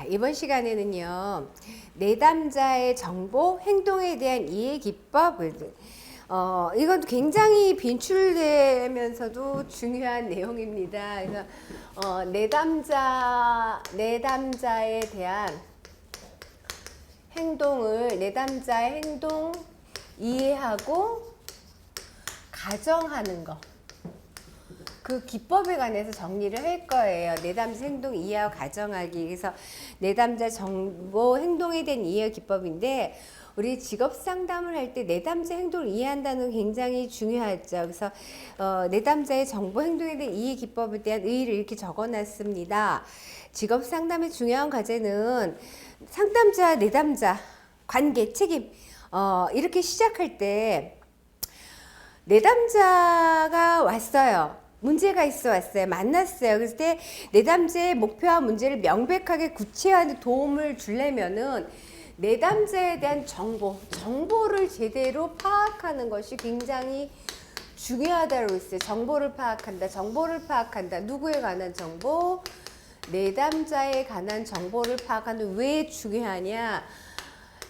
자, 이번 시간에는요, 내담자의 정보, 행동에 대한 이해 기법을, 이건 굉장히 빈출되면서도 중요한 내용입니다. 그래서, 내담자에 대한 내담자의 행동 이해하고 가정하는 것. 그 기법에 관해서 정리를 할 거예요. 내담자 행동 이해하고 가정하기. 그래서 내담자 정보 행동에 대한 이해 기법인데, 우리 직업 상담을 할 때 내담자 행동을 이해한다는 건 굉장히 중요하죠. 그래서 내담자의 정보 행동에 대한 이해 기법에 대한 의의를 이렇게 적어놨습니다. 직업 상담의 중요한 과제는 상담자, 내담자 관계, 책임 이렇게 시작할 때 내담자가 왔어요. 문제가 있어 왔어요. 만났어요. 그래서 내담자의 목표와 문제를 명백하게 구체화하는 도움을 주려면은 내담자에 대한 정보를 제대로 파악하는 것이 굉장히 중요하다고 했어요. 정보를 파악한다. 누구에 관한 정보? 내담자에 관한 정보를 파악하는 왜 중요하냐?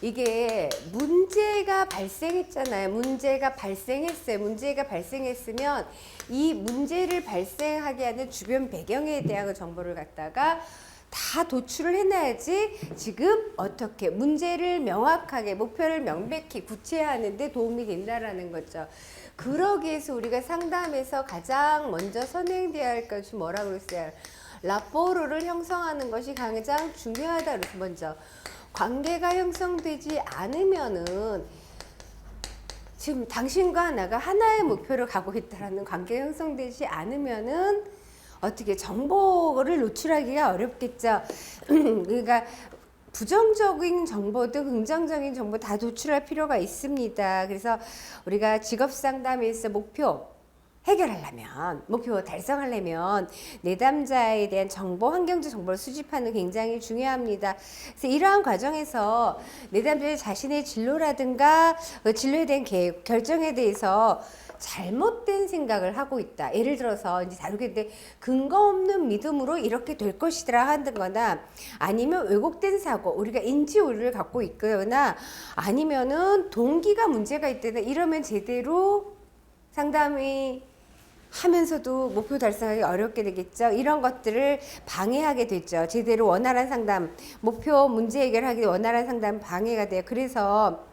이게 문제가 발생했잖아요. 문제가 발생했으면 이 문제를 발생하게 하는 주변 배경에 대한 정보를 갖다가 다 도출을 해놔야지 지금 어떻게 문제를 명확하게 목표를 명백히 구체화하는 데 도움이 된다라는 거죠. 그러기 위해서 우리가 상담에서 가장 먼저 선행되어야 할 것이 뭐라고 그랬어요? 라포르를 형성하는 것이 가장 중요하다 그래서 먼저 관계가 형성되지 않으면은 지금 당신과 나가 하나의 목표를 가고 있다라는 관계가 형성되지 않으면은 어떻게 정보를 노출하기가 어렵겠죠. 그러니까 부정적인 정보든 긍정적인 정보 다 노출할 필요가 있습니다. 그래서 우리가 직업 상담에서 목표 달성하려면 내담자에 대한 정보, 환경적 정보를 수집하는 게 굉장히 중요합니다. 그래서 이러한 과정에서 내담자의 자신의 진로라든가 진로에 대한 계획, 결정에 대해서 잘못된 생각을 하고 있다. 예를 들어서 이제 다루겠는데 근거 없는 믿음으로 이렇게 될 것이라 하거나 아니면 왜곡된 사고, 우리가 인지 오류를 갖고 있거나 아니면은 동기가 문제가 있다나 이러면 제대로 상담이 하면서도 목표 달성하기 어렵게 되겠죠. 이런 것들을 방해하게 되죠. 제대로 원활한 상담, 목표 문제 해결하기 원활한 상담 방해가 돼요. 그래서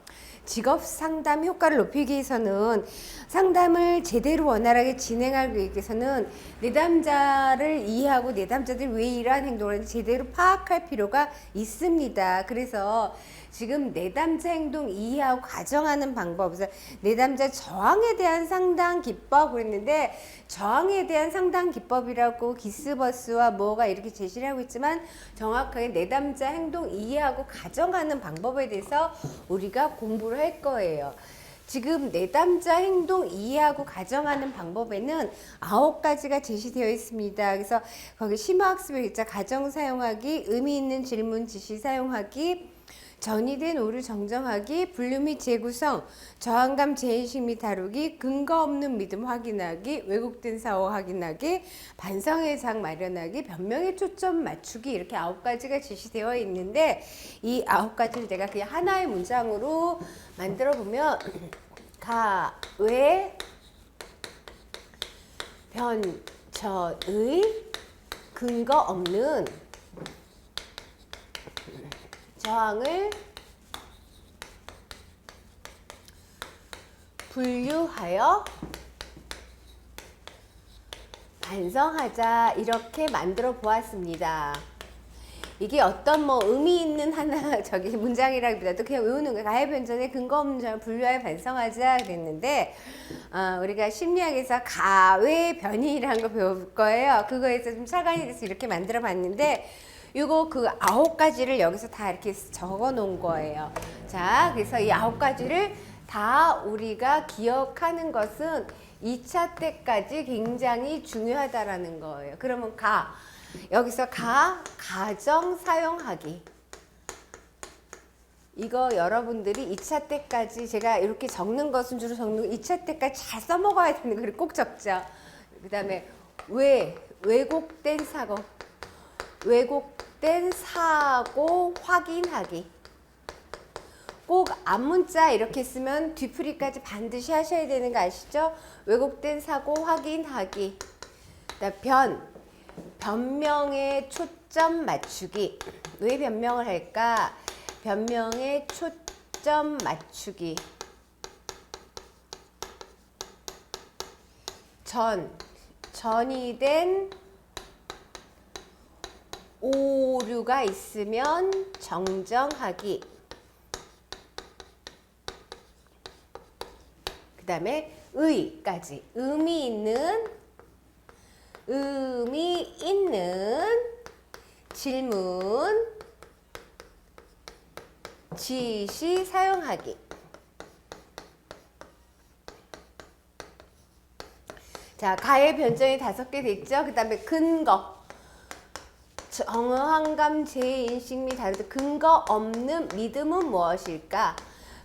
직업 상담 효과를 높이기 위해서는 상담을 제대로 원활하게 진행하기 위해서는 내담자를 이해하고 내담자들이 왜 이러한 행동을 하는지 제대로 파악할 필요가 있습니다. 그래서 지금 내담자 행동 이해하고 가정하는 방법, 그래서 내담자 저항에 대한 상담 기법 그랬는데 저항에 대한 상담 기법이라고 기스버스와 뭐가 이렇게 제시를 하고 있지만 정확하게 내담자 행동 이해하고 가정하는 방법에 대해서 우리가 공부를 할 거예요. 지금 내담자 행동 이해하고 가정하는 방법에는 9가지가 제시되어 있습니다. 그래서 거기 심화학습의 글자 가정 사용하기, 의미 있는 질문 지시 사용하기, 전이된 오류 정정하기, 분류 및 재구성, 저항감 재인식 및 다루기, 근거 없는 믿음 확인하기, 왜곡된 사고 확인하기, 반성의 장 마련하기, 변명에 초점 맞추기 이렇게 9가지가 제시되어 있는데 이 9가지를 내가 그냥 하나의 문장으로 만들어 보면 외 변천의 근거 없는 저항을 분류하여 반성하자 이렇게 만들어 보았습니다. 이게 어떤 의미 있는 하나 문장이라기보다도 그냥 외우는 거예요. 가해 변전에 근거 없는 점을 분류하여 반성하자 그랬는데 우리가 심리학에서 가외 변이라는 거 배울 거예요. 그거에서 좀 차관이 돼서 이렇게 만들어 봤는데 이거 그 9가지를 여기서 다 이렇게 적어 놓은 거예요. 자, 그래서 이 9가지를 다 우리가 기억하는 것은 2차 때까지 굉장히 중요하다라는 거예요. 그러면 여기서 가정 사용하기. 이거 여러분들이 2차 때까지 제가 이렇게 적는 것은 주로 적는 2차 때까지 잘 써먹어야 되는 걸 꼭 적죠. 그 다음에 왜곡된 사고, 왜곡 왜곡된 사고 확인하기. 꼭 앞문자 이렇게 쓰면 뒤풀이까지 반드시 하셔야 되는 거 아시죠? 왜곡된 사고 확인하기. 변명에 초점 맞추기. 왜 변명을 할까? 변명에 초점 맞추기. 전이된 오류가 있으면 정정하기. 그 다음에 의까지. 의미 있는 질문, 지시 사용하기. 자, 가의 변정이 5개 됐죠? 그 다음에 근거. 정황감, 재인식 및 다르다. 근거 없는 믿음은 무엇일까?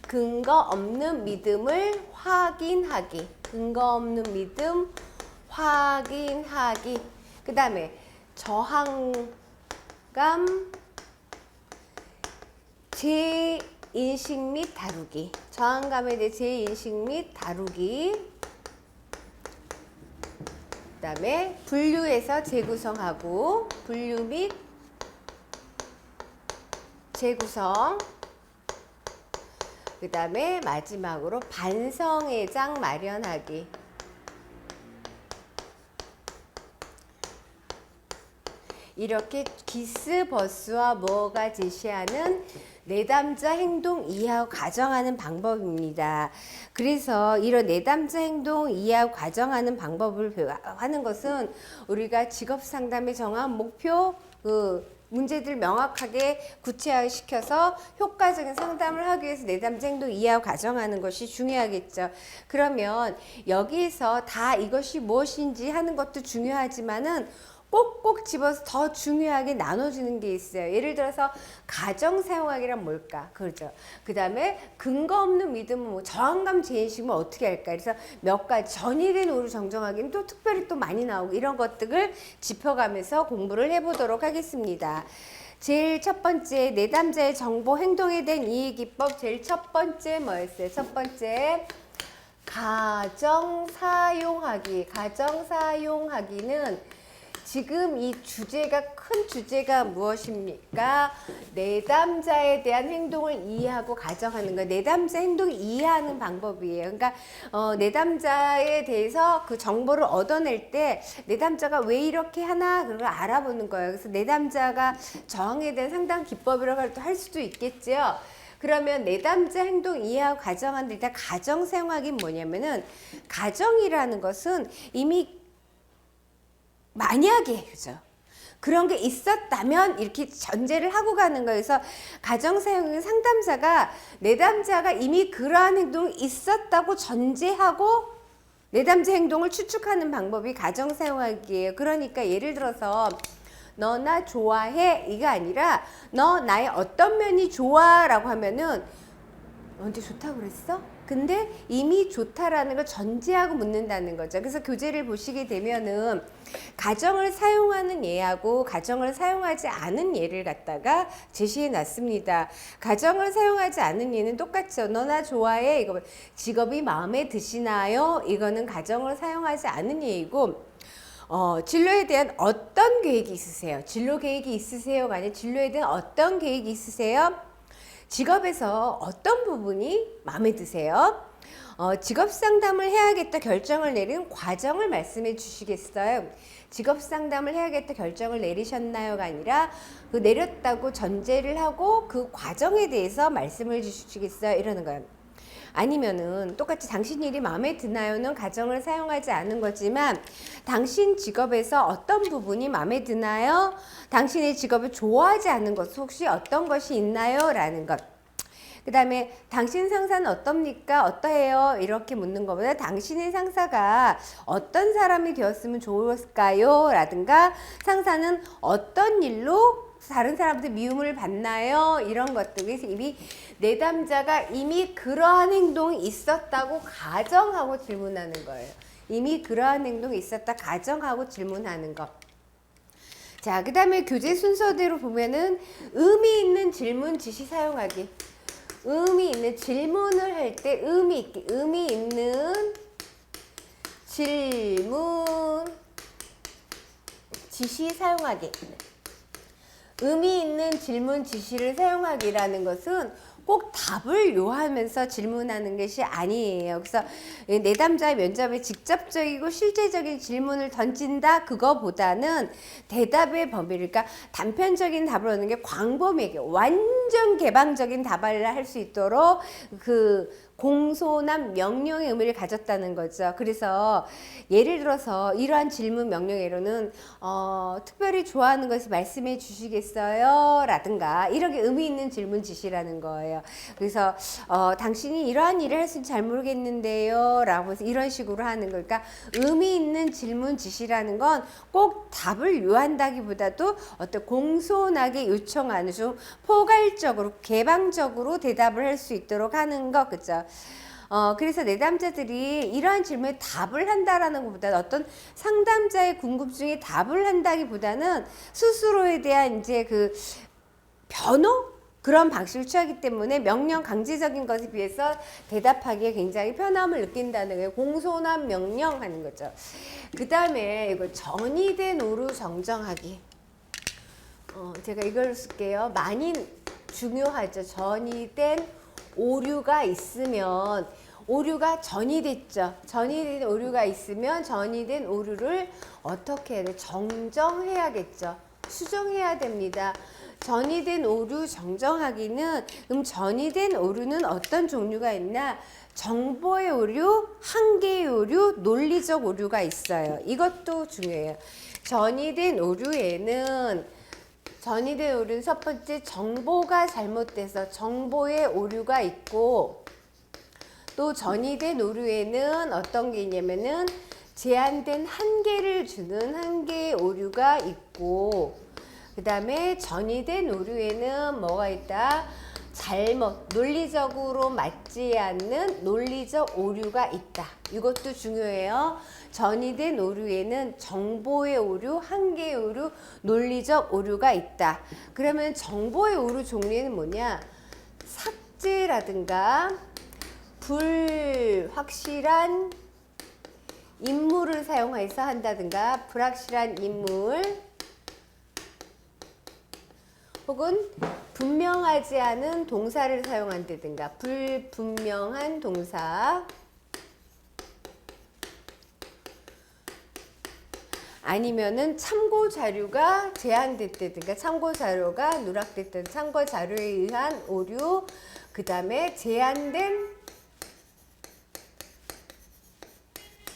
근거 없는 믿음을 확인하기. 근거 없는 믿음 확인하기. 그 다음에 저항감, 재인식 및 다루기. 저항감에 대해 재인식 및 다루기. 그 다음에 분류해서 재구성하고, 분류 및 재구성. 그 다음에 마지막으로 반성회장 마련하기. 이렇게 기스, 버스와 뭐가 제시하는 내담자 행동 이해하고 가정하는 방법입니다. 그래서 이런 내담자 행동 이해하고 가정하는 방법을 하는 것은 우리가 직업 상담의 정한 목표, 문제들 명확하게 구체화시켜서 효과적인 상담을 하기 위해서 내담자 행동 이해하고 가정하는 것이 중요하겠죠. 그러면 여기에서 다 이것이 무엇인지 하는 것도 중요하지만은 꼭꼭 집어서 더 중요하게 나눠주는 게 있어요. 예를 들어서 가정 사용하기란 뭘까? 그렇죠. 그 다음에 근거 없는 믿음은 뭐 저항감 재인식은 어떻게 할까? 그래서 몇 가지 전이된 오류 정정하기는 또 특별히 또 많이 나오고 이런 것들을 짚어가면서 공부를 해보도록 하겠습니다. 제일 첫 번째 내담자의 정보 행동에 대한 이해기법 제일 첫 번째 뭐였어요? 첫 번째 가정 사용하기. 가정 사용하기는 지금 이 주제가 큰 주제가 무엇입니까? 내담자에 대한 행동을 이해하고 가정하는 거. 내담자 행동을 이해하는 방법이에요. 그러니까 내담자에 대해서 그 정보를 얻어낼 때 내담자가 왜 이렇게 하나 그걸 알아보는 거예요. 그래서 내담자가 저항에 대한 상당 기법이라고 할 수도 있겠죠. 그러면 내담자 행동 이해하고 가정하는데 일단 가정 사용하기는 뭐냐면은 가정이라는 것은 이미 만약에 그죠? 그런 게 있었다면 이렇게 전제를 하고 가는 거예요. 그래서 가정 사용은 상담자가 내담자가 이미 그러한 행동이 있었다고 전제하고 내담자 행동을 추측하는 방법이 가정 사용하기예요. 그러니까 예를 들어서 너 나 좋아해 이가 아니라 너 나의 어떤 면이 좋아 라고 하면은 언제 좋다고 그랬어? 근데 이미 좋다라는 걸 전제하고 묻는다는 거죠. 그래서 교재를 보시게 되면은 가정을 사용하는 예하고 가정을 사용하지 않은 예를 갖다가 제시해 놨습니다. 가정을 사용하지 않은 예는 똑같죠. 너 나 좋아해. 이거 직업이 마음에 드시나요? 이거는 가정을 사용하지 않은 예이고 진로에 대한 어떤 계획이 있으세요? 진로 계획이 있으세요가 아니라 진로에 대한 어떤 계획이 있으세요? 직업에서 어떤 부분이 마음에 드세요? 직업 상담을 해야겠다 결정을 내린 과정을 말씀해 주시겠어요? 직업 상담을 해야겠다 결정을 내리셨나요가 아니라 그 내렸다고 전제를 하고 그 과정에 대해서 말씀을 주시겠어요? 이러는 거예요. 아니면은 똑같이 당신 일이 마음에 드나요는 가정을 사용하지 않은 거지만 당신 직업에서 어떤 부분이 마음에 드나요? 당신의 직업을 좋아하지 않는 것 혹시 어떤 것이 있나요? 라는 것. 그 다음에 당신 상사는 어떻습니까? 어떠해요? 이렇게 묻는 것보다 당신의 상사가 어떤 사람이 되었으면 좋을까요? 라든가 상사는 어떤 일로 다른 사람한테 미움을 받나요? 이런 것들. 그래서 이미 내담자가 이미 그러한 행동이 있었다고 가정하고 질문하는 거예요. 이미 그러한 행동이 있었다 가정하고 질문하는 것. 자, 그 다음에 교재 순서대로 보면은 의미 있는 질문 지시 사용하기. 의미 있는 질문을 할 때 의미 있게, 의미 있는 질문 지시 사용하기. 의미 있는 질문 지시를 사용하기라는 것은 꼭 답을 요하면서 질문하는 것이 아니에요. 그래서 내담자의 면접에 직접적이고 실제적인 질문을 던진다 그거보다는 대답의 범위를, 그러니까 단편적인 답을 얻는 게 광범위하게 완전 개방적인 답을 할 수 있도록 그 공손한 명령의 의미를 가졌다는 거죠. 그래서 예를 들어서 이러한 질문 명령어로는 특별히 좋아하는 것을 말씀해 주시겠어요? 라든가 이렇게 의미 있는 질문 지시라는 거예요. 그래서 당신이 이러한 일을 할 수 있는지 잘 모르겠는데요 라고 해서 이런 식으로 하는 거. 그러니까 의미 있는 질문 지시라는 건 꼭 답을 요한다기보다도 어떤 공손하게 요청하는 좀 포괄적으로 개방적으로 대답을 할 수 있도록 하는 거. 그죠? 그래서 내담자들이 이러한 질문에 답을 한다라는 것보다는 어떤 상담자의 궁금증에 답을 한다기보다는 스스로에 대한 이제 그 변호? 그런 방식을 취하기 때문에 명령 강제적인 것에 비해서 대답하기에 굉장히 편함을 느낀다는 거예요. 공손한 명령하는 거죠. 그 다음에 이거 전이된 오류 정정하기. 제가 이걸 쓸게요. 많이 중요하죠. 전이된 오류가 있으면, 오류가 전이됐죠. 전이된 오류가 있으면 전이된 오류를 어떻게 해야 돼? 정정해야겠죠. 수정해야 됩니다. 전이된 오류 정정하기는, 전이된 오류는 어떤 종류가 있나? 정보의 오류, 한계의 오류, 논리적 오류가 있어요. 이것도 중요해요. 전이된 오류는 첫 번째 정보가 잘못돼서 정보의 오류가 있고, 또 전이된 오류에는 어떤 게 있냐면은 제한된 한계를 주는 한계의 오류가 있고, 그 다음에 전이된 오류에는 뭐가 있다? 논리적으로 맞지 않는 논리적 오류가 있다. 이것도 중요해요. 전이된 오류에는 정보의 오류, 한계의 오류, 논리적 오류가 있다. 그러면 정보의 오류 종류에는 뭐냐? 삭제라든가 불확실한 인물을 사용해서 한다든가, 불확실한 인물, 혹은 분명하지 않은 동사를 사용한다든가, 불분명한 동사, 아니면은 참고 자료가 제한됐다든가, 참고 자료가 누락됐다든가, 참고 자료에 의한 오류, 그 다음에 제한된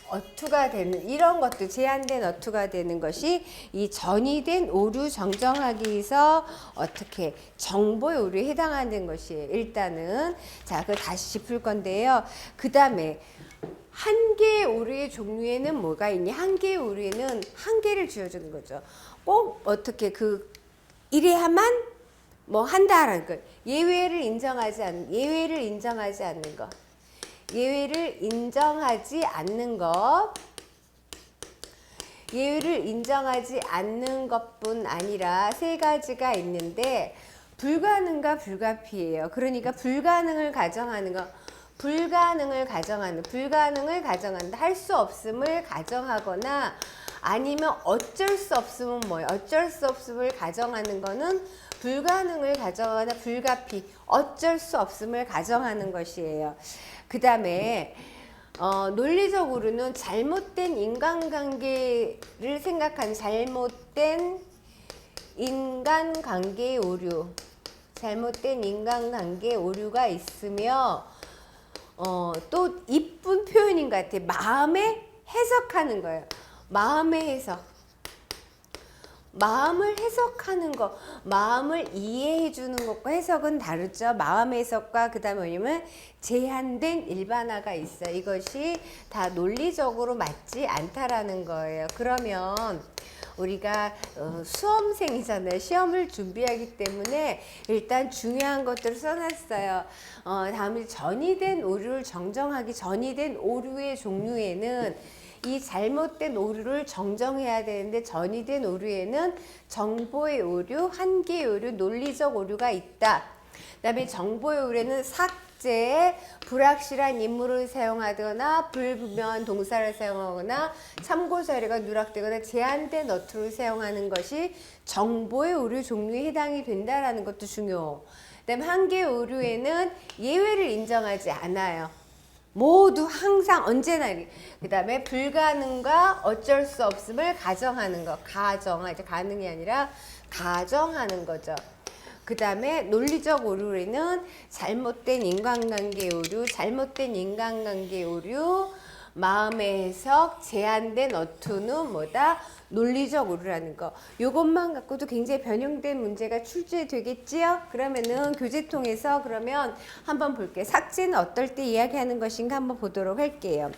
어투가 되는, 이런 것도 제한된 어투가 되는 것이 이 전이된 오류 정정하기에서 어떻게 정보의 오류에 해당하는 것이에요. 일단은 자, 그걸 다시 짚을 건데요. 그 다음에 한계의 오류의 종류에는 뭐가 있니? 한계의 오류에는 한계를 지어주는 거죠. 꼭 어떻게 이래야만 뭐 한다라는 거. 예외를 인정하지 않는 것. 예외를 인정하지 않는 것. 예외를 인정하지 않는 것뿐 아니라 세 가지가 있는데, 불가능과 불가피예요. 그러니까 불가능을 가정하는 것. 불가능을 가정한다. 할 수 없음을 가정하거나, 아니면 어쩔 수 없음은 뭐예요? 어쩔 수 없음을 가정하는 거는 불가능을 가정하거나 불가피, 어쩔 수 없음을 가정하는 것이에요. 그 다음에 논리적으로는 잘못된 인간관계를 생각하는, 잘못된 인간관계의 오류, 잘못된 인간관계의 오류가 있으며, 또 이쁜 표현인 것 같아요. 마음에 해석하는 거예요. 마음의 해석. 마음을 해석하는 것, 마음을 이해해 주는 것과 해석은 다르죠. 마음의 해석과 그 다음에 뭐냐면 제한된 일반화가 있어요. 이것이 다 논리적으로 맞지 않다라는 거예요. 그러면 우리가 수험생이잖아요. 시험을 준비하기 때문에 일단 중요한 것들을 써놨어요. 다음에 전이된 오류를 정정하기, 전이된 오류의 종류에는 이 잘못된 오류를 정정해야 되는데 전이된 오류에는 정보의 오류, 한계의 오류, 논리적 오류가 있다. 그다음에 정보의 오류는 삭제, 불확실한 인물을 사용하거나 불분명한 동사를 사용하거나 참고 자료가 누락되거나 제한된 어투를 사용하는 것이 정보의 오류 종류에 해당이 된다라는 것도 중요. 그다음에 한계의 오류에는 예외를 인정하지 않아요. 모두 항상 언제나. 그 다음에 불가능과 어쩔 수 없음을 가정하는 거. 이제 가능이 아니라 가정하는 거죠. 그 다음에 논리적 오류에는 잘못된 인간관계 오류, 마음의 해석, 제한된 어투는 뭐다? 논리적 오류라는 거. 요것만 갖고도 굉장히 변형된 문제가 출제되겠지요? 그러면은 교재통에서 그러면 한번 볼게요. 삭제는 어떨 때 이야기하는 것인가 한번 보도록 할게요.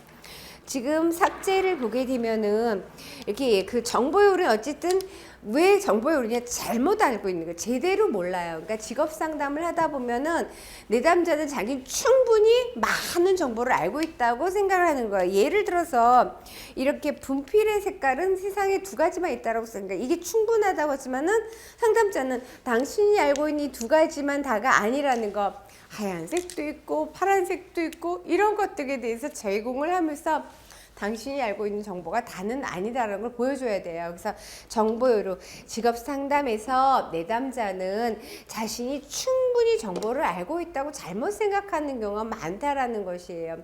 지금 삭제를 보게 되면은 이렇게 그 정보의 오류는 어쨌든 왜 정보의 오류냐 잘못 알고 있는 거 제대로 몰라요. 그러니까 직업 상담을 하다 보면은 내담자는 자기 충분히 많은 정보를 알고 있다고 생각을 하는 거예요. 예를 들어서 이렇게 분필의 색깔은 세상에 두 가지만 있다라고 생각. 이게 충분하다고 하지만은 상담자는 당신이 알고 있는 이 두 가지만 다가 아니라는 거. 하얀색도 있고 파란색도 있고 이런 것들에 대해서 제공을 하면서 당신이 알고 있는 정보가 다는 아니다라는 걸 보여줘야 돼요. 그래서 정보요로 직업 상담에서 내담자는 자신이 충분히 정보를 알고 있다고 잘못 생각하는 경우가 많다라는 것이에요.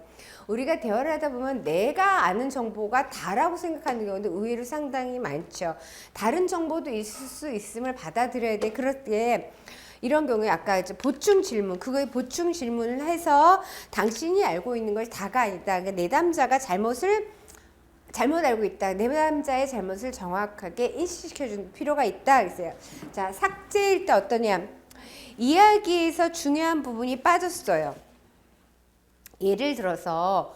우리가 대화를 하다 보면 내가 아는 정보가 다라고 생각하는 경우도 의외로 상당히 많죠. 다른 정보도 있을 수 있음을 받아들여야 돼. 그럴 때 이런 경우에 아까 이제 보충 질문, 그거에 보충 질문을 해서 당신이 알고 있는 것이 다가 아니다. 그러니까 내담자가 잘못 알고 있다. 내담자의 잘못을 정확하게 인식시켜주는 필요가 있다. 그랬어요. 자, 삭제일 때 어떠냐? 이야기에서 중요한 부분이 빠졌어요. 예를 들어서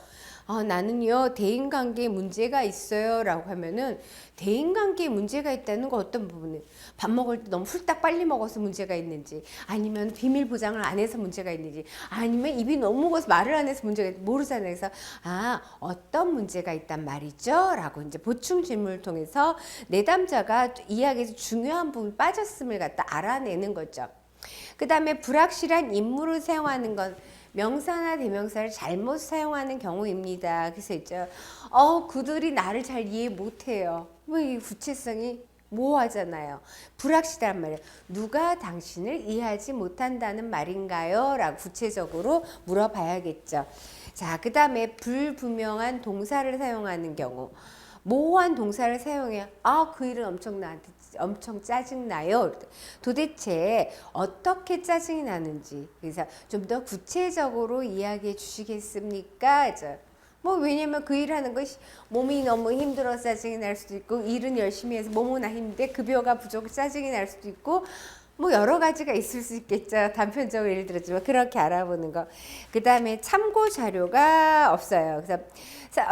나는요 대인관계에 문제가 있어요 라고 하면은 대인관계에 문제가 있다는 거 어떤 부분은 밥 먹을 때 너무 훌딱 빨리 먹어서 문제가 있는지 아니면 비밀 보장을 안 해서 문제가 있는지 아니면 입이 너무 먹어서 말을 안 해서 문제가 있는지 모르잖아요. 그래서 어떤 문제가 있단 말이죠 라고 이제 보충 질문을 통해서 내담자가 이야기에서 중요한 부분이 빠졌음을 갖다 알아내는 거죠. 그 다음에 불확실한 인물을 사용하는 건 명사나 대명사를 잘못 사용하는 경우입니다. 그래서 있죠. 그들이 나를 잘 이해 못해요. 이 구체성이 모호하잖아요. 불확실한 말이에요. 누가 당신을 이해하지 못한다는 말인가요? 라고 구체적으로 물어봐야겠죠. 자, 그 다음에 불분명한 동사를 사용하는 경우. 모호한 동사를 사용해요. 그 일은 엄청 짜증나요. 도대체 어떻게 짜증이 나는지 그래서 좀 더 구체적으로 이야기해 주시겠습니까? 왜냐면 그 일하는 것이 몸이 너무 힘들어서 짜증이 날 수도 있고 일은 열심히 해서 몸은 힘든데 급여가 부족해서 짜증이 날 수도 있고 여러 가지가 있을 수 있겠죠. 단편적으로 예를 들었지만 그렇게 알아보는 거. 그 다음에 참고 자료가 없어요. 그래서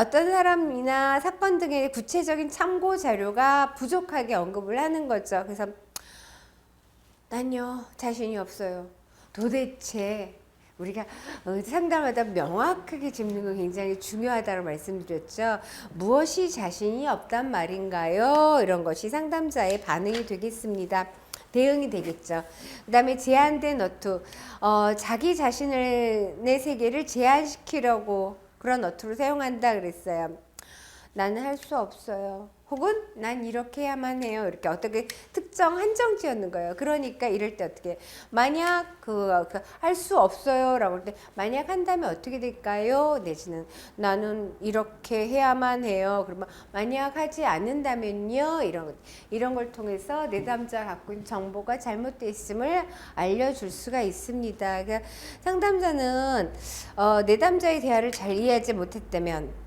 어떤 사람이나 사건 등의 구체적인 참고 자료가 부족하게 언급을 하는 거죠. 그래서 난요 자신이 없어요. 도대체 우리가 상담하다 명확하게 짚는 거 굉장히 중요하다고 말씀드렸죠. 무엇이 자신이 없단 말인가요? 이런 것이 상담자의 반응이 되겠습니다. 대응이 되겠죠. 그 다음에 제한된 어투, 자기 자신을 내 세계를 제한시키려고 그런 어투를 사용한다 그랬어요. 나는 할 수 없어요. 혹은 난 이렇게 해야만 해요. 이렇게 어떻게 특정 한정 지었는 거예요. 그러니까 이럴 때 어떻게 만약 할 수 없어요 라고 할 때 만약 한다면 어떻게 될까요? 내지는 나는 이렇게 해야만 해요. 그러면 만약 하지 않는다면요. 이런 걸 통해서 내담자가 갖고 있는 정보가 잘못되어 있음을 알려줄 수가 있습니다. 그러니까 상담자는 내담자의 대화를 잘 이해하지 못했다면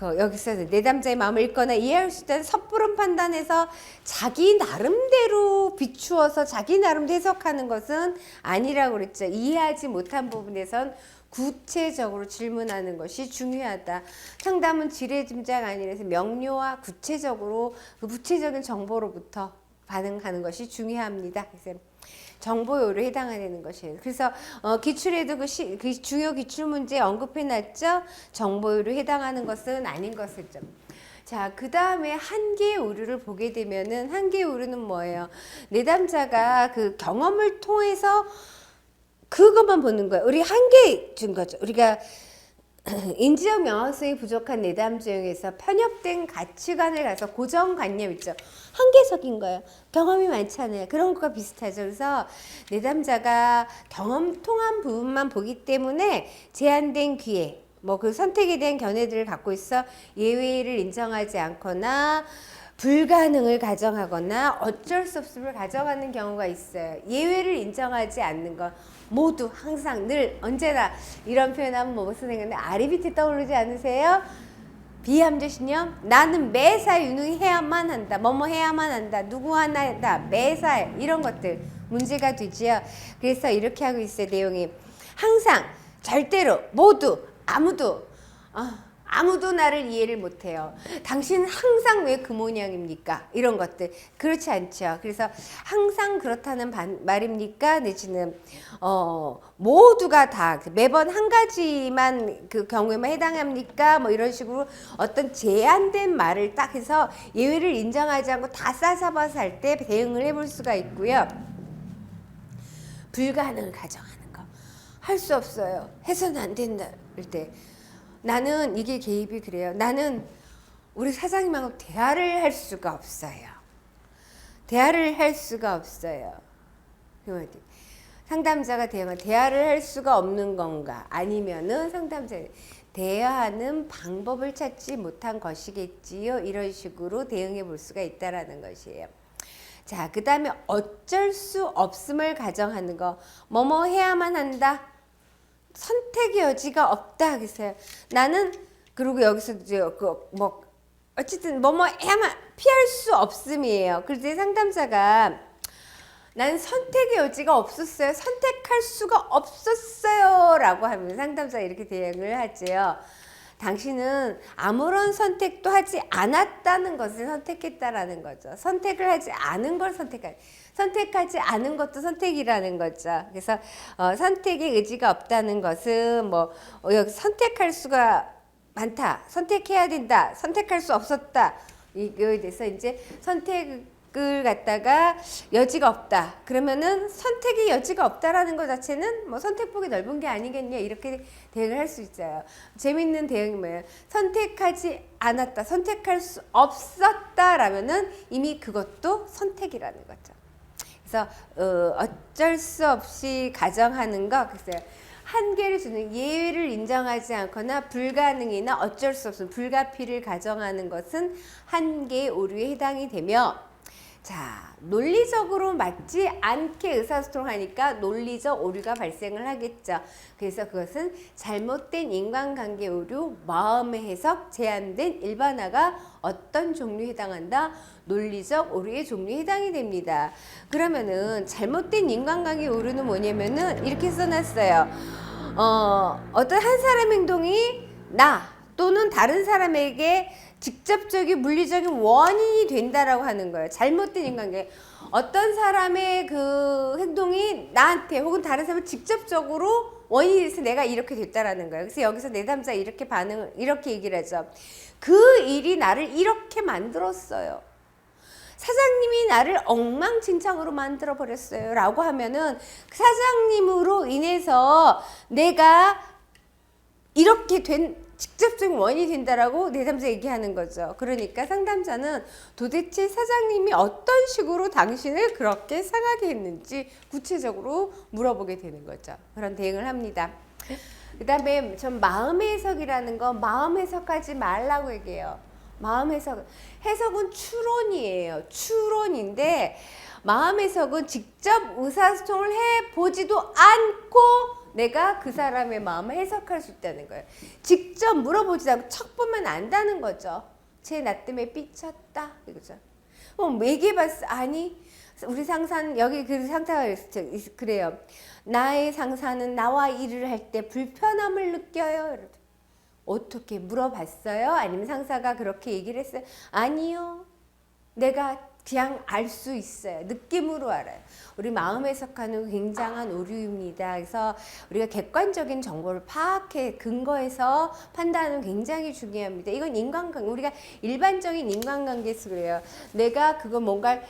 여기서 내담자의 마음을 읽거나 이해할 수 있다는 섣부른 판단에서 자기 나름대로 비추어서 자기 나름대로 해석하는 것은 아니라고 그랬죠. 이해하지 못한 부분에선 구체적으로 질문하는 것이 중요하다. 상담은 지레짐작 아니라서 명료와 구체적으로 그 구체적인 정보로부터 반응하는 것이 중요합니다. 그래서 정보요구에 해당하는 것이에요. 그래서 기출에도 그 중요 기출 문제 언급해놨죠. 정보요구에 해당하는 것은 아닌 것을 좀. 자, 그 다음에 한계의 오류를 보게 되면은 한계의 오류는 뭐예요? 내담자가 그 경험을 통해서 그것만 보는 거예요. 우리 한계 준 거죠. 우리가 인지적 명확성이 부족한 내담자 중에서 편협된 가치관을 가서 고정관념 있죠. 한계적인 거예요. 경험이 많잖아요. 그런 것과 비슷하죠. 그래서 내담자가 경험 통한 부분만 보기 때문에 제한된 기회, 뭐 그 선택에 대한 견해들을 갖고 있어 예외를 인정하지 않거나 불가능을 가정하거나 어쩔 수 없음을 가정하는 경우가 있어요. 예외를 인정하지 않는 것 모두 항상 늘 언제나 이런 표현하면 뭐 무슨 생각인데 아리비티 떠오르지 않으세요? 비함조 신념 나는 매사 유능해야만 한다. 뭐뭐 해야만 한다. 누구 하나다. 매사 이런 것들 문제가 되지요. 그래서 이렇게 하고 있어요. 내용이 항상 절대로 모두 아무도 나를 이해를 못해요. 당신은 항상 왜 그 모양입니까? 이런 것들 그렇지 않죠. 그래서 항상 그렇다는 말입니까? 내지는 모두가 다 매번 한 가지만 그 경우에만 해당합니까? 뭐 이런 식으로 어떤 제한된 말을 딱 해서 예외를 인정하지 않고 다 싸잡아서 할 때 대응을 해볼 수가 있고요. 불가능을 가정하는 거. 할 수 없어요. 해서는 안 된다. 할 때 나는 이게 개입이 그래요. 나는 우리 사장님하고 대화를 할 수가 없어요. 대화를 할 수가 없어요. 상담자가 대화를 할 수가 없는 건가? 아니면은 상담자 대화하는 방법을 찾지 못한 것이겠지요. 이런 식으로 대응해 볼 수가 있다라는 것이에요. 자, 그 다음에 어쩔 수 없음을 가정하는 거. 뭐뭐 해야만 한다. 선택의 여지가 없다 하겠어요. 나는 그리고 여기서 이제 뭐 어쨌든 뭐뭐 해야만 피할 수 없음이에요. 그래서 상담자가 나는 선택의 여지가 없었어요. 선택할 수가 없었어요라고 하면 상담자가 이렇게 대응을 하지요. 당신은 아무런 선택도 하지 않았다는 것을 선택했다라는 거죠. 선택을 하지 않은 걸 선택하지 않은 것도 선택이라는 거죠. 그래서 선택의 의지가 없다는 것은 뭐 여기 선택할 수가 많다, 선택해야 된다, 선택할 수 없었다 이거에 대해서 이제 선택을 갖다가 여지가 없다. 그러면은 선택의 여지가 없다라는 것 자체는 뭐 선택폭이 넓은 게 아니겠냐 이렇게 대응을 할 수 있어요. 재밌는 대응이 뭐예요? 선택하지 않았다, 선택할 수 없었다라면은 이미 그것도 선택이라는 거죠. 그래서 어쩔 수 없이 가정하는 거 글쎄요. 한계를 주는 예외를 인정하지 않거나 불가능이나 어쩔 수 없음 불가피를 가정하는 것은 한계의 오류에 해당이 되며 자, 논리적으로 맞지 않게 의사소통하니까 논리적 오류가 발생을 하겠죠. 그래서 그것은 잘못된 인간관계 오류, 마음의 해석, 제한된 일반화가 어떤 종류에 해당한다? 논리적 오류의 종류에 해당이 됩니다. 그러면은 잘못된 인간관계 오류는 뭐냐면은 이렇게 써놨어요. 어떤 한 사람 행동이 나 또는 다른 사람에게 직접적인 물리적인 원인이 된다라고 하는 거예요. 잘못된 인간관계. 어떤 사람의 그 행동이 나한테 혹은 다른 사람을 직접적으로 원인이 돼서 내가 이렇게 됐다라는 거예요. 그래서 여기서 내담자 이렇게 이렇게 얘기를 하죠. 그 일이 나를 이렇게 만들었어요. 사장님이 나를 엉망진창으로 만들어 버렸어요. 라고 하면은 사장님으로 인해서 내가 이렇게 된 직접적인 원인이 된다라고 내담자 얘기하는 거죠. 그러니까 상담자는 도대체 사장님이 어떤 식으로 당신을 그렇게 상하게 했는지 구체적으로 물어보게 되는 거죠. 그런 대응을 합니다. 그 다음에 전 마음 해석이라는 거 마음 해석하지 말라고 얘기해요. 마음 해석은 추론이에요. 추론인데 마음 해석은 직접 의사소통을 해보지도 않고 내가 그 사람의 마음을 해석할 수 있다는 거예요. 직접 물어보지 않고 척 보면 안다는 거죠. 쟤 나 때문에 삐쳤다 이거죠. 얘기해봤어. 아니 우리 상사는 여기 그 상사가 그래요. 나의 상사는 나와 일을 할 때 불편함을 느껴요. 어떻게 물어봤어요? 아니면 상사가 그렇게 얘기를 했어요? 아니요. 내가 그냥 알 수 있어요. 느낌으로 알아요. 우리 마음에 해석하는 굉장한 오류입니다. 그래서 우리가 객관적인 정보를 파악해 근거해서 판단하는 굉장히 중요합니다. 이건 인간관계, 우리가 일반적인 인간관계에서 그래요. 내가 그거 뭔가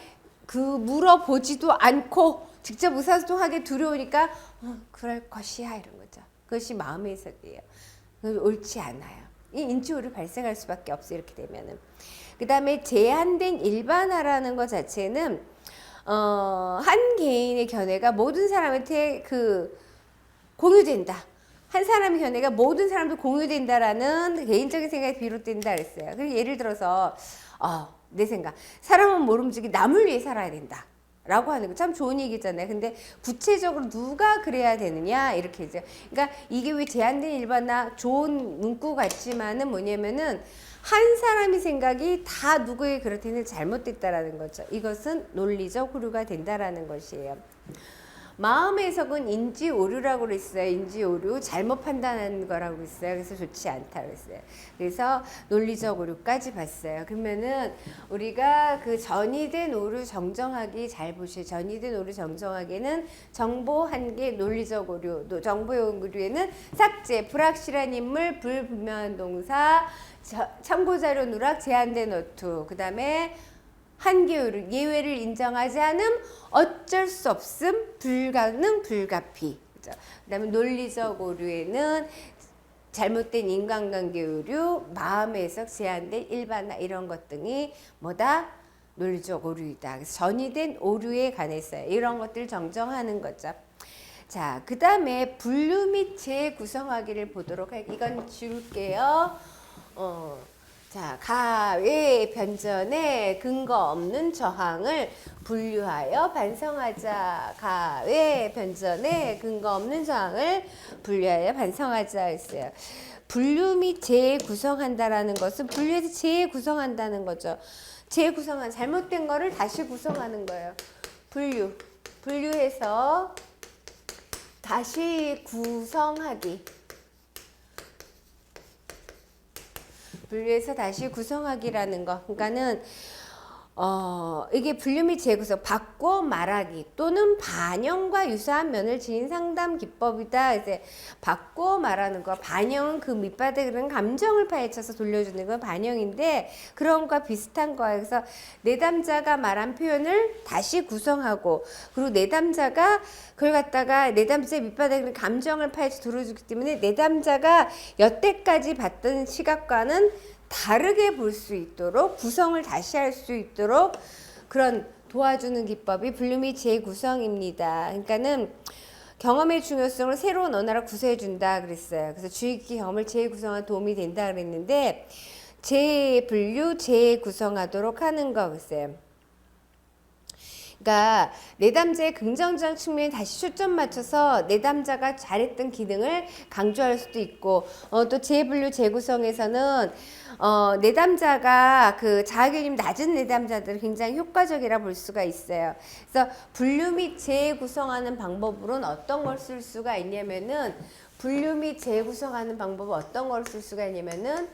물어보지도 않고 직접 의사소통하기 두려우니까 그럴 것이야 이런 거죠. 그것이 마음의 해석이에요. 옳지 않아요. 이 인지 오류 발생할 수밖에 없어요. 이렇게 되면은. 그 다음에 제한된 일반화라는 것 자체는 한 개인의 견해가 모든 사람한테 공유된다. 한 사람의 견해가 모든 사람도 공유된다라는 개인적인 생각이 비롯된다 그랬어요. 그리고 예를 들어서 내 생각, 사람은 모름지기 남을 위해 살아야 된다 라고 하는 거 참 좋은 얘기잖아요. 근데 구체적으로 누가 그래야 되느냐 이렇게 이제, 그러니까 이게 왜 제한된 일반화 좋은 문구 같지만은 뭐냐면은 한 사람의 생각이 다 누구의 그렇다는 잘못됐다라는 거죠. 이것은 논리적 오류가 된다라는 것이에요. 마음의 해석은 인지 오류라고 그랬어요. 인지 오류, 잘못 판단하는 거라고 그랬어요. 그래서 좋지 않다고 그랬어요. 그래서 논리적 오류까지 봤어요. 그러면은 우리가 그 전이된 오류 정정하기 잘 보시죠. 전이된 오류 정정하기에는 정보 한계, 논리적 오류, 또 정보 오류에는 삭제, 불확실한 인물, 불분명한 동사, 참고자료 누락, 제한된 노트, 그 다음에 한계 오류, 예외를 인정하지 않음, 어쩔 수 없음, 불가능, 불가피. 그 다음에 논리적 오류에는 잘못된 인간관계 오류, 마음의 해석, 제한된 일반화 이런 것 등이 뭐다? 논리적 오류이다. 그래서 전이된 오류에 관해서 이런 것들을 정정하는 거죠. 자, 그 다음에 분류 및 재구성하기를 보도록 할게요. 이건 지울게요. 자, 가외 변전에 근거 없는 저항을 분류하여 반성하자. 가외 변전에 근거 없는 저항을 분류하여 반성하자 했어요. 분류 및 재구성한다라는 것은 분류해서 재구성한다는 거죠. 재구성한 잘못된 거를 다시 구성하는 거예요. 분류해서 다시 구성하기. 분류해서 다시 구성하기라는 거. 그러니까는 이게 분류 및 재구성, 바꿔 말하기 또는 반영과 유사한 면을 지닌 상담 기법이다. 이제 바꿔 말하는 거, 반영은 그 밑바닥에 그런 감정을 파헤쳐서 돌려주는 건 반영인데 그런 거와 비슷한 거예요. 그래서 내담자가 말한 표현을 다시 구성하고, 그리고 내담자가 그걸 갖다가 내담자의 밑바닥에 그런 감정을 파헤쳐 돌려주기 때문에 내담자가 여태까지 봤던 시각과는 다르게 볼 수 있도록, 구성을 다시 할 수 있도록 그런 도와주는 기법이 분류 및 재구성입니다. 그러니까는 경험의 중요성을 새로운 언어로 구성해준다 그랬어요. 그래서 주의 깊게 경험을 재구성한 도움이 된다 그랬는데, 재분류, 재구성하도록 하는 거 그랬어요. 그러니까 내담자의 긍정적 측면에 다시 초점 맞춰서 내담자가 잘했던 기능을 강조할 수도 있고, 또 재분류 재구성에서는 내담자가 그 자아교육이 낮은 내담자들은 굉장히 효과적이라 볼 수가 있어요. 그래서 분류 및 재구성하는 방법으로는 어떤 걸 쓸 수가 있냐면은, 분류 및 재구성하는 방법은 어떤 걸 쓸 수가 있냐면은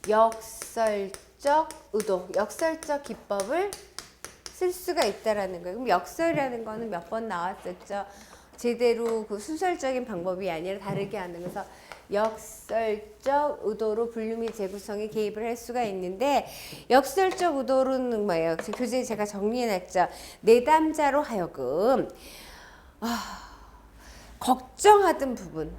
역설적 의도, 역설적 기법을 쓸 수가 있다라는 거예요. 그럼 역설이라는 거는 몇 번 나왔었죠. 제대로 그 순설적인 방법이 아니라 다르게 하는, 그래서 역설적 의도로 분류 및 재구성에 개입을 할 수가 있는데, 역설적 의도로는 뭐예요? 교재에 제가 정리해놨죠. 내담자로 하여금 걱정하던 부분,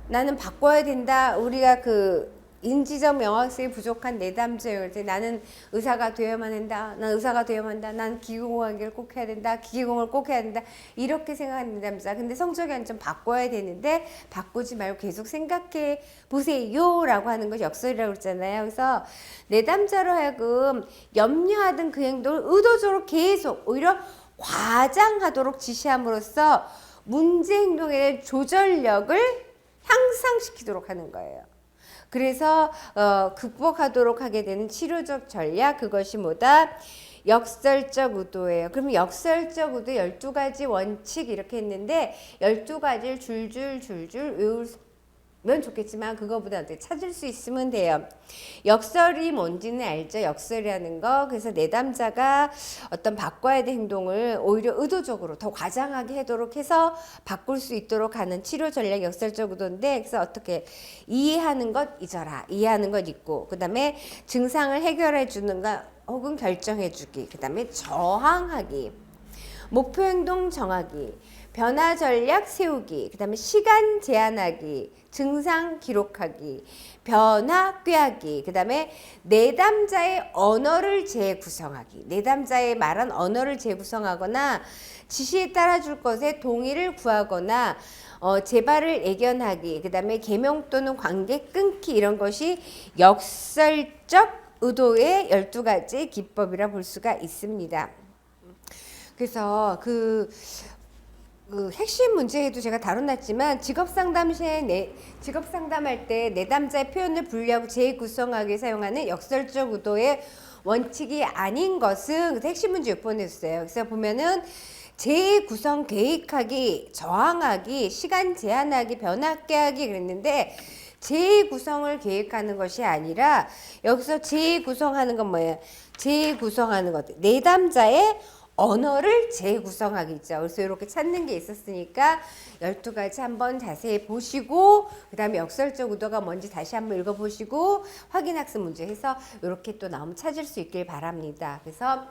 나는 바꿔야 된다. 우리가 그 인지적 명확성이 부족한 내담자일 때 나는 의사가 되어야만 한다. 난 의사가 되어야만 한다. 난 기계공학을 꼭 해야 된다. 기계공을 꼭 해야 된다. 이렇게 생각하는 내담자. 근데 성적이 안 좀 바꿔야 되는데 바꾸지 말고 계속 생각해 보세요 라고 하는 것이 역설이라고 그랬잖아요. 그래서 내담자로 하여금 염려하던 그 행동을 의도적으로 계속 오히려 과장하도록 지시함으로써 문제 행동에 대한 조절력을 향상시키도록 하는 거예요. 그래서 극복하도록 하게 되는 치료적 전략, 그것이 뭐다? 역설적 의도예요. 그러면 역설적 의도 12가지 원칙 이렇게 했는데 12가지를 줄줄 외울 좋겠지만 그거보다 어떻게 찾을 수 있으면 돼요. 역설이 뭔지는 알죠? 역설이라는 거. 그래서 내담자가 어떤 바꿔야 될 행동을 오히려 의도적으로 더 과장하게 하도록 해서 바꿀 수 있도록 하는 치료 전략 역설적 의도인데, 그래서 어떻게 이해하는 것 잊어라, 이해하는 것 잊고, 그 다음에 증상을 해결해 주는 것 혹은 결정해 주기, 그 다음에 저항하기, 목표 행동 정하기, 변화 전략 세우기, 그 다음에 시간 제한하기, 증상 기록하기, 변화 꾀하기, 그 다음에 내담자의 언어를 재구성하기. 내담자의 말한 언어를 재구성하거나 지시에 따라줄 것에 동의를 구하거나 재발을 예견하기, 그 다음에 계명 또는 관계 끊기, 이런 것이 역설적 의도의 12가지 기법이라 볼 수가 있습니다. 그래서 그 핵심 문제에도 제가 다뤄놨지만, 직업상담 직업상담할 때 내담자의 표현을 분리하고 재구성하게 사용하는 역설적 의도의 원칙이 아닌 것은 핵심 문제 6번에 있어요. 그래서 보면은 재구성 계획하기, 저항하기, 시간 제한하기, 변화 꾀하기 그랬는데, 재구성을 계획하는 것이 아니라 여기서 재구성하는 건 뭐예요? 재구성하는 것, 내담자의 언어를 재구성하기죠. 그래서 이렇게 찾는 게 있었으니까 12가지 한번 자세히 보시고, 그 다음에 역설적 의도가 뭔지 다시 한번 읽어보시고, 확인학습 문제 해서 이렇게 또 나오면 찾을 수 있길 바랍니다. 그래서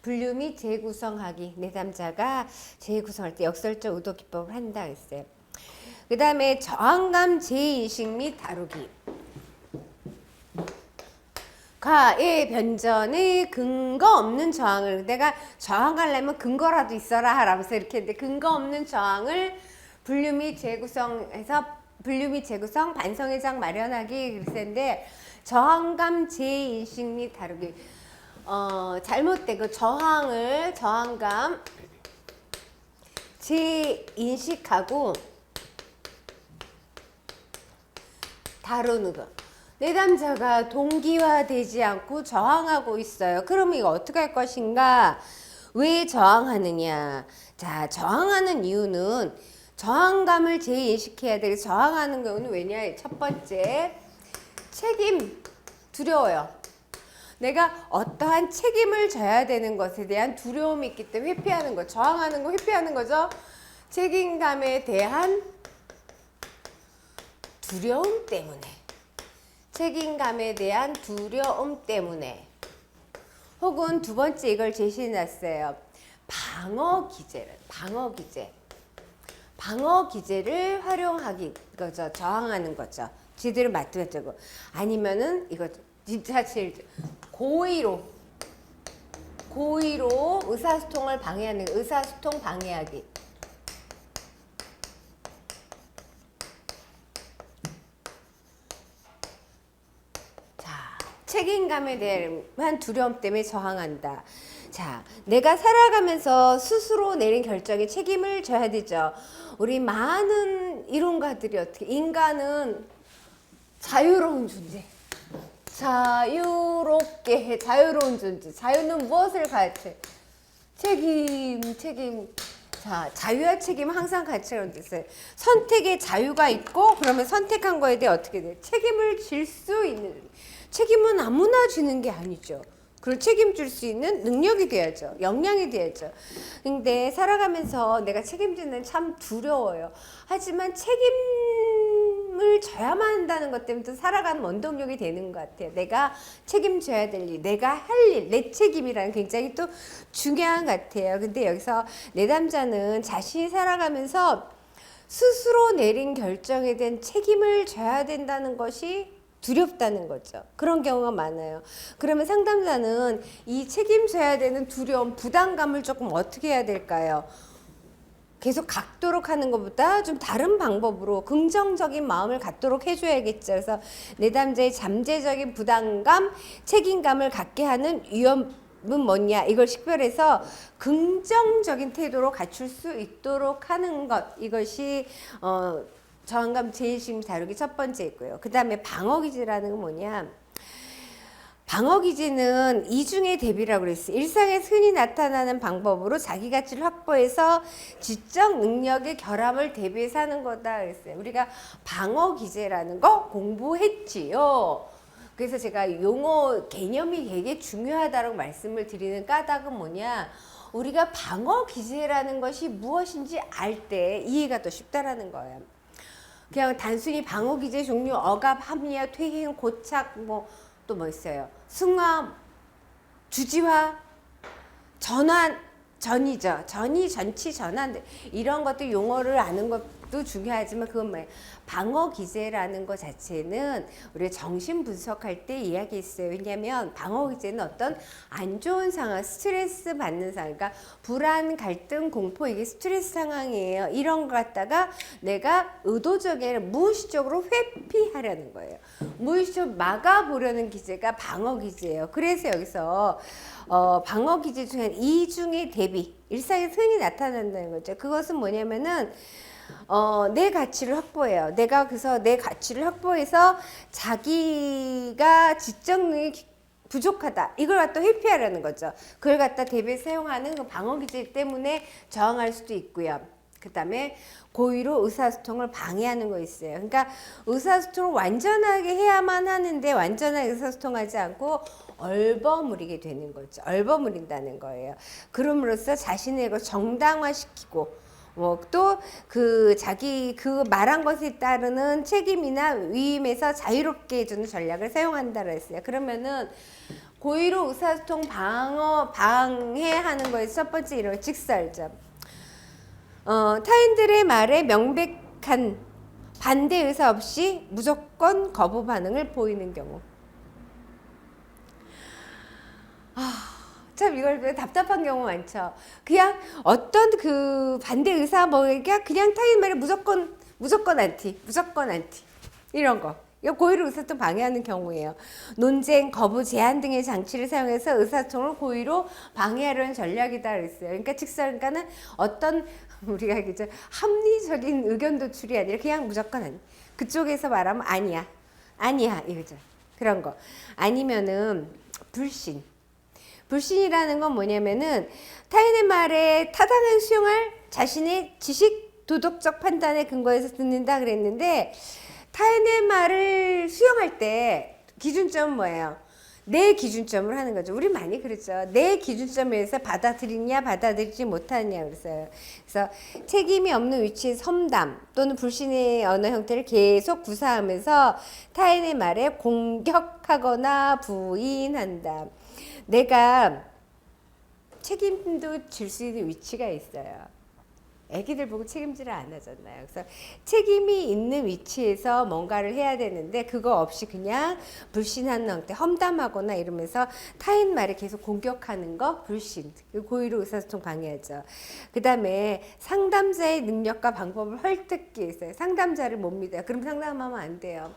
분류 및 재구성하기, 내담자가 재구성할 때 역설적 의도 기법을 한다 했어요. 그 다음에 저항감 재인식 및 다루기. 가의 변전의 근거 없는 저항을, 내가 저항하려면 근거라도 있어라 라면서 이렇게 했는데, 근거 없는 저항을 분류 및 재구성해서 분류 및 재구성 반성의 장 마련하기 그랬는데, 저항감 재인식 및 다루기. 잘못된 그 저항감 재인식하고 다루는 거. 내담자가 동기화되지 않고 저항하고 있어요. 그러면 이거 어떻게 할 것인가? 왜 저항하느냐? 자, 저항하는 이유는 저항감을 재인식해야 돼. 저항하는 경우는 왜냐? 첫 번째, 책임, 두려워요. 내가 어떠한 책임을 져야 되는 것에 대한 두려움이 있기 때문에 회피하는 거. 저항하는 거 회피하는 거죠. 책임감에 대한 두려움 때문에. 책임감에 대한 두려움 때문에. 혹은 두 번째 이걸 제시해 놨어요. 방어 기제를 활용하기, 거죠. 저항하는 거죠. 지들을 맞들어주고. 아니면은 이거 진짜 제일 고의로 의사소통을 방해하는, 의사소통 방해하기. 책임감에 대한 두려움 때문에 저항한다. 자, 내가 살아가면서 스스로 내린 결정에 책임을 져야 되죠. 우리 많은 이론가들이 어떻게, 인간은 자유로운 존재. 자유로운 존재. 자유는 무엇을 가르쳐? 책임. 자, 자유와 책임은 항상 같이 있어요. 선택의 자유가 있고, 그러면 선택한 거에 대해 어떻게 돼? 책임을 질 수 있는. 책임은 아무나 지는 게 아니죠. 그걸 책임질 수 있는 능력이 돼야죠. 역량이 돼야죠. 근데 살아가면서 내가 책임지는 참 두려워요. 하지만 책임을 져야만 한다는 것 때문에 또 살아가는 원동력이 되는 것 같아요. 내가 책임져야 될 일, 내가 할 일, 내 책임이라는 굉장히 또 중요한 것 같아요. 근데 여기서 내담자는 자신이 살아가면서 스스로 내린 결정에 대한 책임을 져야 된다는 것이 두렵다는 거죠. 그런 경우가 많아요. 그러면 상담자는 이 책임져야 되는 두려움, 부담감을 조금 어떻게 해야 될까요? 계속 갖도록 하는 것보다 좀 다른 방법으로 긍정적인 마음을 갖도록 해줘야겠죠. 그래서 내담자의 잠재적인 부담감, 책임감을 갖게 하는 위험은 뭐냐, 이걸 식별해서 긍정적인 태도로 갖출 수 있도록 하는 것, 이것이 저항감 재인식 다루기 첫 번째 있고요. 그 다음에 방어기제라는 건 뭐냐, 방어 기제는 이중의 대비라고 그랬어요. 일상에서 흔히 나타나는 방법으로 자기 가치를 확보해서 지적 능력의 결함을 대비해서 하는 거다 그랬어요. 우리가 방어 기제라는 거 공부했지요. 그래서 제가 용어 개념이 되게 중요하다고 말씀을 드리는 까닭은 뭐냐, 우리가 방어 기제라는 것이 무엇인지 알 때 이해가 더 쉽다라는 거예요. 그냥 단순히 방어 기제 종류 억압, 합리화, 퇴행, 고착, 뭐 또 뭐 있어요? 승화, 주지화, 전환, 전이죠. 전이, 전치, 전환 이런 것들 용어를 아는 것도 중요하지만 그건 뭐예요? 방어 기제라는 것 자체는 우리가 정신 분석할 때 이야기했어요. 왜냐하면 방어 기제는 어떤 안 좋은 상황, 스트레스 받는 상황, 그러니까 불안, 갈등, 공포 이게 스트레스 상황이에요. 이런 거 갖다가 내가 의도적이 아니라 무의식적으로 회피하려는 거예요. 무의식적으로 막아보려는 기제가 방어 기제예요. 그래서 여기서 방어 기제 중에 이중의 대비, 일상에서 흔히 나타난다는 거죠. 그것은 뭐냐면은 내 가치를 확보해요. 내가 그래서 내 가치를 확보해서 자기가 지적 능력이 부족하다. 이걸 갖다 회피하려는 거죠. 그걸 갖다 대비해 사용하는 그 방어 기제 때문에 저항할 수도 있고요. 그 다음에 고의로 의사소통을 방해하는 거 있어요. 그러니까 의사소통을 완전하게 해야만 하는데 완전하게 의사소통하지 않고 얼버무리게 되는 거죠. 얼버무린다는 거예요. 그럼으로써 자신의 걸 정당화시키고 또 그 자기 그 말한 것에 따르는 책임이나 위임에서 자유롭게 해주는 전략을 사용한다고 했어요. 그러면은 고의로 의사소통 방해하는 거에서 첫 번째 이런 직설죠. 타인들의 말에 명백한 반대 의사 없이 무조건 거부 반응을 보이는 경우. 참 이걸 답답한 경우 많죠. 그냥 어떤 그 반대 의사 뭐가 그냥 타인 말에 무조건 안티 이런 거. 이거 고의로 의사소통 방해하는 경우예요. 논쟁, 거부, 제한 등의 장치를 사용해서 의사소통을 고의로 방해하려는 전략이다 그랬어요. 그러니까 직설가는 어떤 우리가 그죠 합리적인 의견 도출이 아니라 그냥 무조건 아니. 그쪽에서 말하면 아니야 이거죠. 그런 거. 아니면은 불신이라는 건 뭐냐면은 타인의 말에 타당한 수용할 자신의 지식, 도덕적 판단에 근거해서 듣는다 그랬는데 타인의 말을 수용할 때 기준점은 뭐예요? 내 기준점을 하는 거죠. 우리 많이 그랬죠. 내 기준점에서 받아들이냐 받아들이지 못하느냐 그랬어요. 그래서 책임이 없는 위치의 험담 또는 불신의 언어 형태를 계속 구사하면서 타인의 말에 공격하거나 부인한다. 내가 책임도 질 수 있는 위치가 있어요. 애기들 보고 책임질을 안 하잖아요. 그래서 책임이 있는 위치에서 뭔가를 해야 되는데 그거 없이 그냥 불신하는 형태, 험담하거나 이러면서 타인 말에 계속 공격하는 거 불신, 고의로 의사소통 방해하죠. 그 다음에 상담자의 능력과 방법을 헐뜯기 위해서 상담자를 못 믿어요. 그럼 상담하면 안 돼요.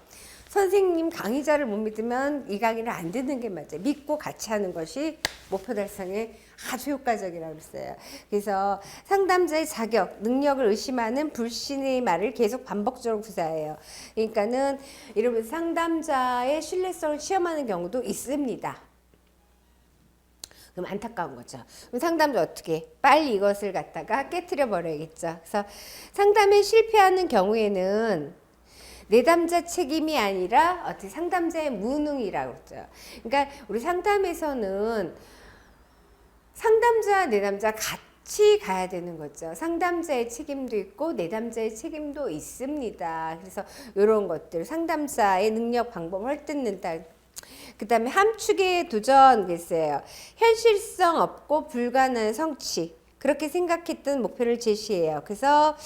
선생님 강의자를 못 믿으면 이 강의를 안 듣는 게 맞아요. 믿고 같이 하는 것이 목표 달성에 아주 효과적이라고 했어요. 그래서 상담자의 자격, 능력을 의심하는 불신의 말을 계속 반복적으로 구사해요. 그러니까는 이러면서 상담자의 신뢰성을 시험하는 경우도 있습니다. 그럼 안타까운 거죠. 그럼 상담자 어떻게? 빨리 이것을 갖다가 깨트려 버려야겠죠. 그래서 상담에 실패하는 경우에는 내담자 책임이 아니라 어떻게 상담자의 무능이라고 그러죠. 그러니까 우리 상담에서는 상담자, 내담자 같이 가야 되는 거죠. 상담자의 책임도 있고 내담자의 책임도 있습니다. 그래서 이런 것들 상담자의 능력, 방법을 헐뜯는다. 그 다음에 함축의 도전 그랬어요. 현실성 없고 불가능한 성취. 그렇게 생각했던 목표를 제시해요. 그래서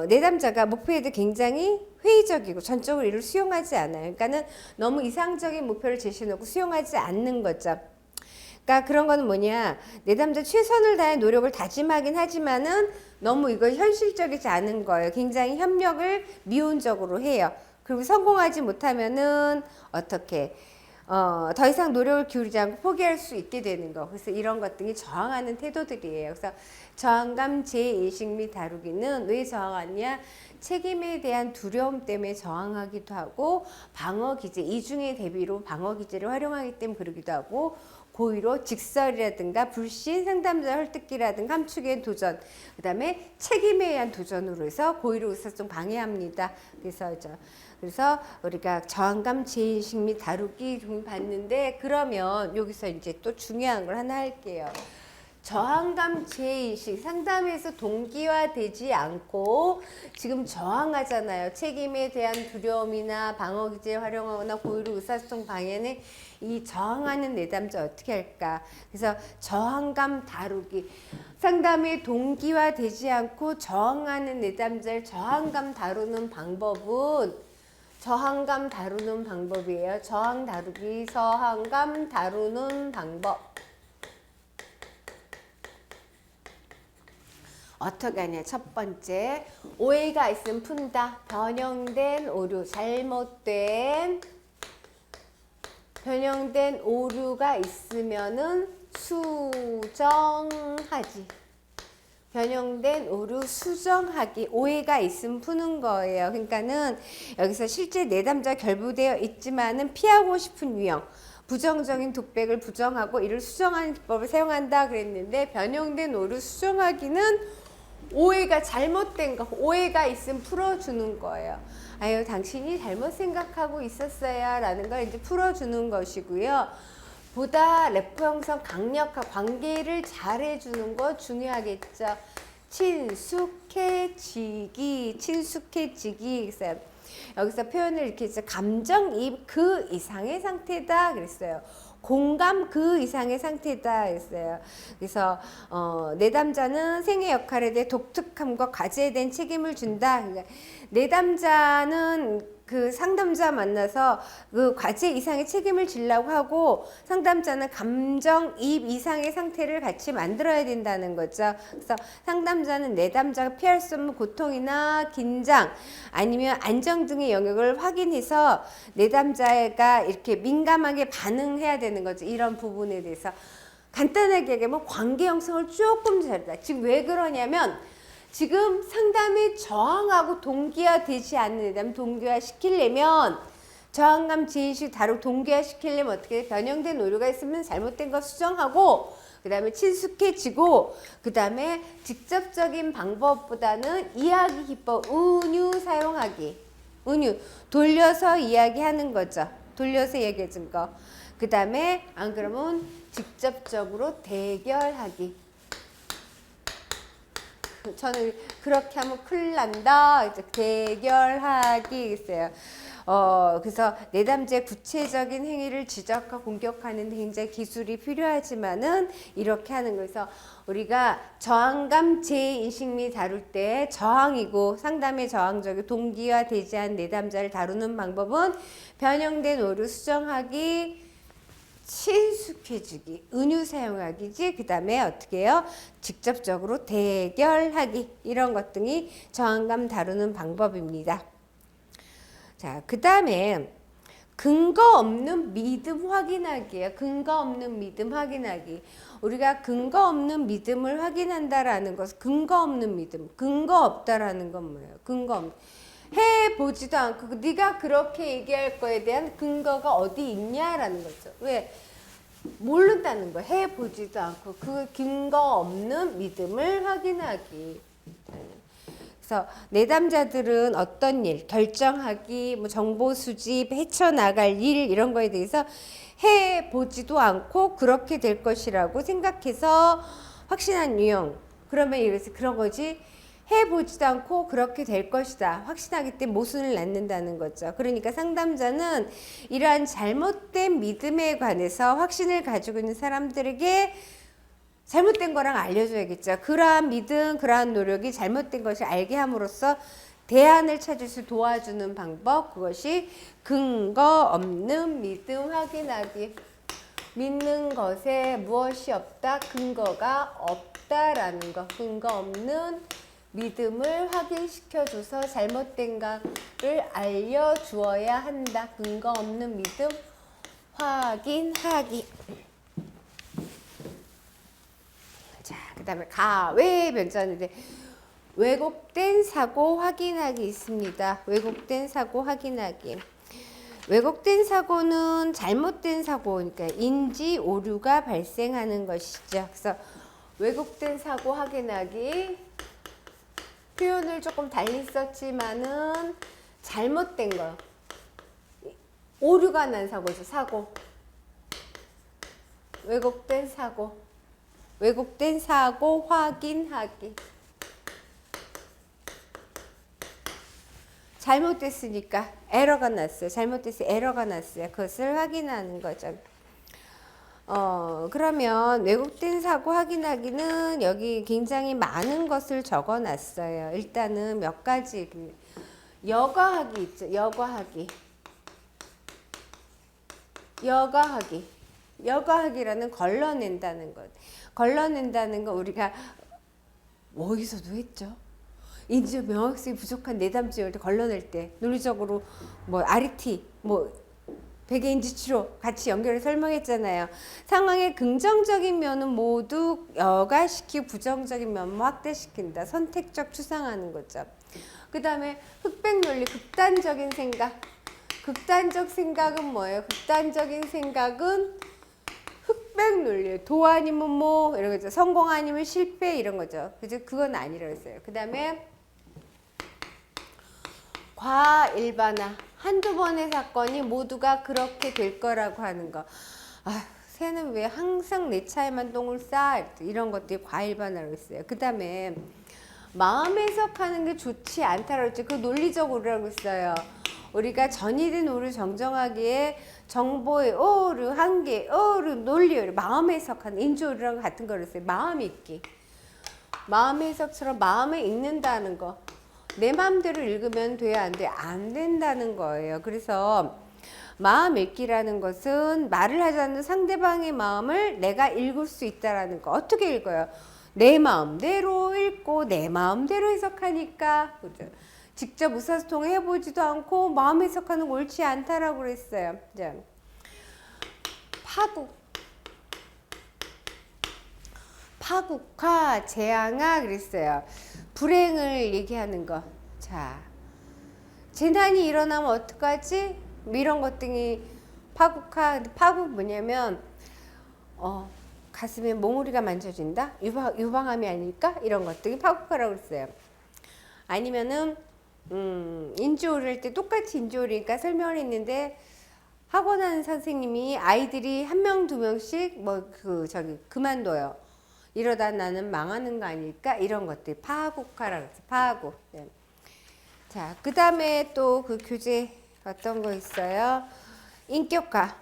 내담자가 목표에도 굉장히 회의적이고 전적으로 이를 수용하지 않아요. 그러니까는 너무 이상적인 목표를 제시해놓고 수용하지 않는 거죠. 그러니까 그런 거는 뭐냐, 내담자 최선을 다해 노력을 다짐하긴 하지만은 너무 이거 현실적이지 않은 거예요. 굉장히 협력을 미온적으로 해요. 그리고 성공하지 못하면은 어떻게 더 이상 노력을 기울이지 않고 포기할 수 있게 되는 거. 그래서 이런 것들이 저항하는 태도들이에요. 그래서 저항감 재인식 및 다루기는 왜 저항하냐? 책임에 대한 두려움 때문에 저항하기도 하고 방어 기제, 이중의 대비로 방어 기제를 활용하기 때문에 그러기도 하고 고의로 직설이라든가 불신, 상담자 헐뜯기라든가 함축의 도전, 그 다음에 책임에 의한 도전으로 해서 고의로 의사소통 방해합니다. 그래서 우리가 저항감 재인식 및 다루기 좀 봤는데, 그러면 여기서 이제 또 중요한 걸 하나 할게요. 저항감 재인식, 상담에서 동기화되지 않고 지금 저항하잖아요. 책임에 대한 두려움이나 방어 기제를 활용하거나 고의로 의사소통 방해는 이 저항하는 내담자 어떻게 할까? 그래서 저항감 다루기, 상담에 동기화되지 않고 저항하는 내담자를 저항감 다루는 방법은 저항감 다루는 방법이에요. 저항 다루기, 저항감 다루는 방법. 어떻게 하냐? 첫 번째, 오해가 있으면 푼다. 변형된 오류, 변형된 오류가 있으면은 수정하지. 변형된 오류 수정하기, 오해가 있으면 푸는 거예요. 그러니까는 여기서 실제 내담자 결부되어 있지만은 피하고 싶은 유형, 부정적인 독백을 부정하고 이를 수정하는 기법을 사용한다 그랬는데, 변형된 오류 수정하기는 오해가 잘못된 거, 오해가 있으면 풀어주는 거예요. 아유, 당신이 잘못 생각하고 있었어요 라는 걸 이제 풀어주는 것이고요. 보다 래퍼 형성 강력한 관계를 잘해주는 거 중요하겠죠. 친숙해지기, 있어요. 여기서 표현을 이렇게 해서 감정이입 그 이상의 상태다 그랬어요. 공감 그 이상의 상태다 했어요. 그래서 내담자는 생애 역할에 대해 독특함과 과제에 대한 책임을 준다. 그러니까 내담자는 그 상담자 만나서 그 과제 이상의 책임을 지려고 하고, 상담자는 감정이입 이상의 상태를 같이 만들어야 된다는 거죠. 그래서 상담자는 내담자가 피할 수 없는 고통이나 긴장 아니면 안정 등의 영역을 확인해서 내담자가 이렇게 민감하게 반응해야 되는 거죠. 이런 부분에 대해서 간단하게 얘기하면 관계 형성을 조금 잘했다. 지금 왜 그러냐면, 지금 상담에 저항하고 동기화되지 않는 내담 동기화 시키려면, 저항감 재인식 다루고 동기화 시키려면 어떻게 변형된 오류가 있으면 잘못된 거 수정하고, 그 다음에 친숙해지고, 그 다음에 직접적인 방법보다는 이야기 기법, 은유 사용하기. 은유, 돌려서 이야기하는 거죠. 돌려서 얘기해준 거. 그 다음에 안 그러면 직접적으로 대결하기. 저는 그렇게 하면 큰일 난다. 대결하기 있어요. 그래서 내담자의 구체적인 행위를 지적하고 공격하는 데 굉장히 기술이 필요하지만은 이렇게 하는 거에서 우리가 저항감 재인식 및 다룰 때 저항이고 상담의 저항적이 동기화되지 않은 내담자를 다루는 방법은 변형된 오류 수정하기, 친숙해지기, 은유 사용하기지, 그 다음에 어떻게 해요? 직접적으로 대결하기, 이런 것 등이 저항감 다루는 방법입니다. 자, 그 다음에 근거 없는 믿음 확인하기예요. 근거 없는 믿음 확인하기. 우리가 근거 없는 믿음을 확인한다라는 것은 근거 없는 믿음, 근거 없다라는 건 뭐예요? 근거 없는. 해보지도 않고 네가 그렇게 얘기할 거에 대한 근거가 어디 있냐라는 거죠. 왜? 모른다는 거예요. 해보지도 않고 그 근거 없는 믿음을 확인하기. 그래서 내담자들은 어떤 일, 결정하기, 뭐 정보 수집, 헤쳐나갈 일, 이런 거에 대해서 해보지도 않고 그렇게 될 것이라고 생각해서 확신한 유형. 그러면 이래서 그런 거지. 해보지도 않고 그렇게 될 것이다. 확신하기 때문에 모순을 낳는다는 거죠. 그러니까 상담자는 이러한 잘못된 믿음에 관해서 확신을 가지고 있는 사람들에게 잘못된 거랑 알려줘야겠죠. 그러한 믿음, 그러한 노력이 잘못된 것을 알게 함으로써 대안을 찾을 수 도와주는 방법, 그것이 근거 없는 믿음 확인하기. 믿는 것에 무엇이 없다? 근거가 없다라는 것. 근거 없는 믿음을 확인시켜줘서 잘못된 것을 알려주어야 한다. 근거 없는 믿음 확인하기. 자, 그 다음에 가외 변자인데 왜곡된 사고 확인하기 있습니다. 왜곡된 사고 확인하기. 왜곡된 사고는 잘못된 사고, 그러니까 인지 오류가 발생하는 것이죠. 그래서 왜곡된 사고 확인하기 표현을 조금 달리 썼지만은 잘못된 거, 오류가 난 사고죠. 사고. 왜곡된 사고. 왜곡된 사고 확인하기. 잘못됐으니까 에러가 났어요. 잘못됐어요. 에러가 났어요. 그것을 확인하는 거죠. 그러면 왜곡된 사고 확인하기는 여기 굉장히 많은 것을 적어 놨어요. 일단은 몇 가지. 여과하기 있죠. 여과하기. 여과하기. 여과하기라는 걸러낸다는 것. 걸러낸다는 거 우리가 어디서도 했죠. 인지적 명확성이 부족한 내담 지을 때 걸러낼 때 논리적으로 뭐 RET 뭐 백의인지 치료 같이 연결해 설명했잖아요. 상황의 긍정적인 면은 모두 여과시키고 부정적인 면만 확대시킨다. 선택적 추상하는 거죠. 그 다음에 흑백 논리 극단적인 생각. 극단적 생각은 뭐예요? 극단적인 생각은 흑백 논리. 도 아니면 뭐 이런 거죠. 성공 아니면 실패 이런 거죠. 그죠? 그건 아니라고 했어요. 그 다음에 과일반화. 한두 번의 사건이 모두가 그렇게 될 거라고 하는 거. 아, 새는 왜 항상 내 차에만 똥을 싸? 이런 것들이 과일반화라고 했어요. 그 다음에 마음 해석하는 게 좋지 않다라고 했죠. 그 논리적으로라고 했어요. 우리가 전이된 오류 정정하기에 정보의 오류, 한계, 오류, 논리 오류, 마음 해석하는 인지 오류랑 같은 거를 했어요. 마음 읽기. 마음 해석처럼 마음을 읽는다는 거. 내 마음대로 읽으면 돼야 안 돼? 안 된다는 거예요. 그래서 마음 읽기라는 것은 말을 하지 않는 상대방의 마음을 내가 읽을 수 있다라는 거. 어떻게 읽어요? 내 마음대로 읽고 내 마음대로 해석하니까. 그죠? 직접 의사소통을 해보지도 않고 마음 해석하는 거 옳지 않다라고 그랬어요. 자, 파국화, 재앙화 그랬어요. 불행을 얘기하는 거. 자, 재난이 일어나면 어떡하지? 이런 것들이 파국화. 파국 뭐냐면 가슴에 몽우리가 만져진다? 유방암이 아닐까? 이런 것들이 파국화라고 그랬어요. 아니면은 인지오류 할 때 똑같이 인지오류니까 설명을 했는데 학원 하는 선생님이 아이들이 한 명, 두 명씩 그만둬요. 이러다 나는 망하는 거 아닐까? 이런 것들 파국화라고 해서 파국. 네. 자, 그 다음에 또 그 교재 어떤 거 있어요? 인격화,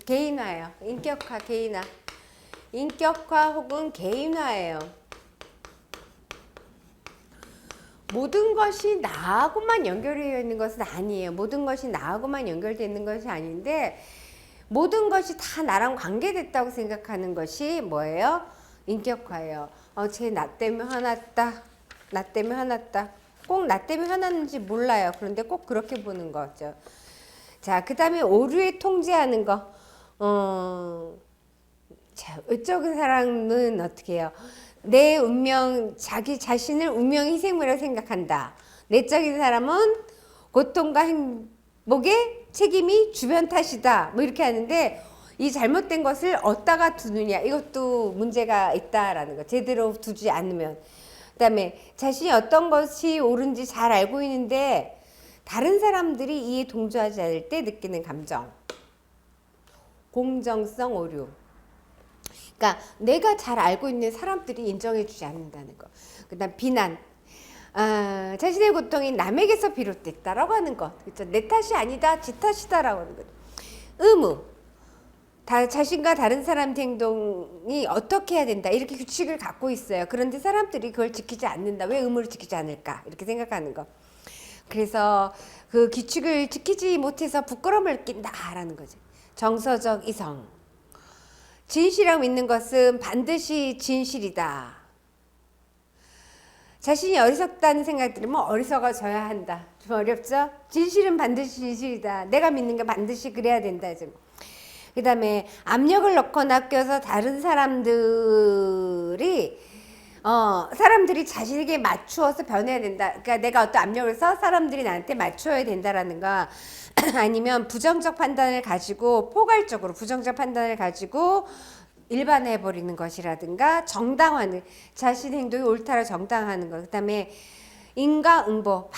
개인화예요. 인격화, 개인화. 인격화 혹은 개인화예요. 모든 것이 나하고만 연결되어 있는 것은 아니에요. 모든 것이 나하고만 연결되어 있는 것이 아닌데 모든 것이 다 나랑 관계됐다고 생각하는 것이 뭐예요? 인격화예요. 쟤 나 때문에 화났다. 나 때문에 화났다. 꼭 나 때문에 화났는지 몰라요. 그런데 꼭 그렇게 보는 거죠. 자, 그 다음에 오류에 통제하는 거. 자, 외적인 사람은 어떻게 해요? 내 운명, 자기 자신을 운명 희생물이라고 생각한다. 내적인 사람은 고통과 행복의 책임이 주변 탓이다. 뭐 이렇게 하는데 이 잘못된 것을 어디다가 두느냐 이것도 문제가 있다라는 거. 제대로 두지 않으면. 그 다음에 자신이 어떤 것이 옳은지 잘 알고 있는데 다른 사람들이 이에 동조하지 않을 때 느끼는 감정. 공정성 오류. 그러니까 내가 잘 알고 있는 사람들이 인정해주지 않는다는 거. 그 다음 비난. 자신의 고통이 남에게서 비롯됐다라고 하는 것. 그렇죠? 내 탓이 아니다. 지 탓이다라고 하는 것. 의무. 자신과 다른 사람 행동이 어떻게 해야 된다. 이렇게 규칙을 갖고 있어요. 그런데 사람들이 그걸 지키지 않는다. 왜 의무를 지키지 않을까? 이렇게 생각하는 거. 그래서 그 규칙을 지키지 못해서 부끄러움을 느낀다라는 거지. 정서적 이성. 진실이라고 믿는 것은 반드시 진실이다. 자신이 어리석다는 생각 들으면 어리석어져야 한다. 좀 어렵죠? 진실은 반드시 진실이다. 내가 믿는 게 반드시 그래야 된다. 좀. 그 다음에 압력을 넣거나 껴서 다른 사람들이 자신에게 맞추어서 변해야 된다. 그러니까 내가 어떤 압력을 써 사람들이 나한테 맞춰야 된다라는 거. 아니면 부정적 판단을 가지고 포괄적으로 부정적 판단을 가지고 일반화해 버리는 것이라든가 정당화는 자신 행동이 옳다라 정당화하는 것. 그다음에 인과응보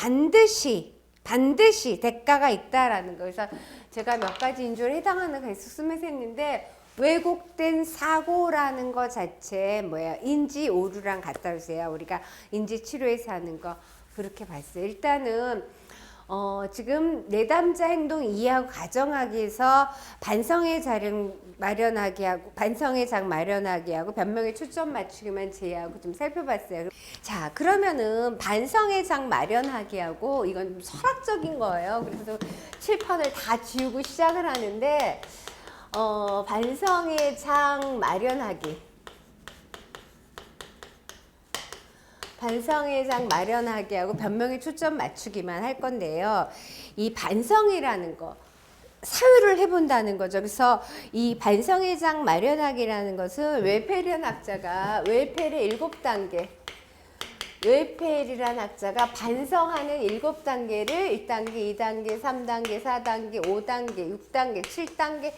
반드시 대가가 있다라는 거. 그래서 제가 몇 가지 인조에 해당하는 거 쓰면서 했는데 왜곡된 사고라는 거 자체 뭐야 인지 오류랑 갖다 주세요. 우리가 인지 치료에서 하는 거 그렇게 봤어요. 일단은 지금 내담자 행동 이해하고 가정하기 위해서 반성의 장 마련하게 하고 변명에 초점 맞추기만 제외하고 좀 살펴봤어요. 자, 그러면은 반성의 장 마련하기 하고 이건 좀 철학적인 거예요. 그래서 칠판을 다 지우고 시작을 하는데 반성의 장 마련하기. 반성의 장 마련하기 하고 변명에 초점 맞추기만 할 건데요. 이 반성이라는 거 사유를 해본다는 거죠. 그래서 이 반성의 장 마련하기라는 것은 웰페리안 학자가 웰펠의 7단계 웰펠이라는 학자가 반성하는 7단계를 1단계, 2단계, 3단계, 4단계, 5단계, 6단계, 7단계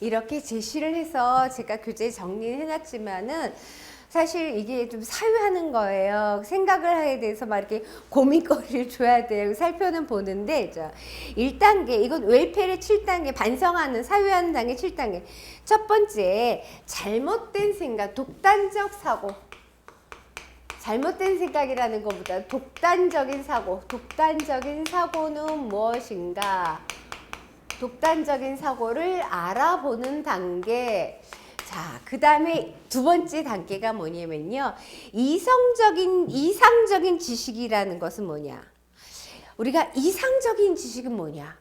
이렇게 제시를 해서 제가 교재에 정리를 해놨지만은 사실 이게 좀 사유하는 거예요. 생각을 하게 돼서 막 이렇게 고민거리를 줘야 돼요. 살펴는 보는데, 1단계, 이건 웰펠의 7단계, 반성하는, 사유하는 단계 7단계. 첫 번째, 잘못된 생각, 독단적 사고. 잘못된 생각이라는 것보다 독단적인 사고. 독단적인 사고는 무엇인가? 독단적인 사고를 알아보는 단계. 자, 그 다음에 두 번째 단계가 뭐냐면요. 이상적인 지식이라는 것은 뭐냐? 우리가 이상적인 지식은 뭐냐?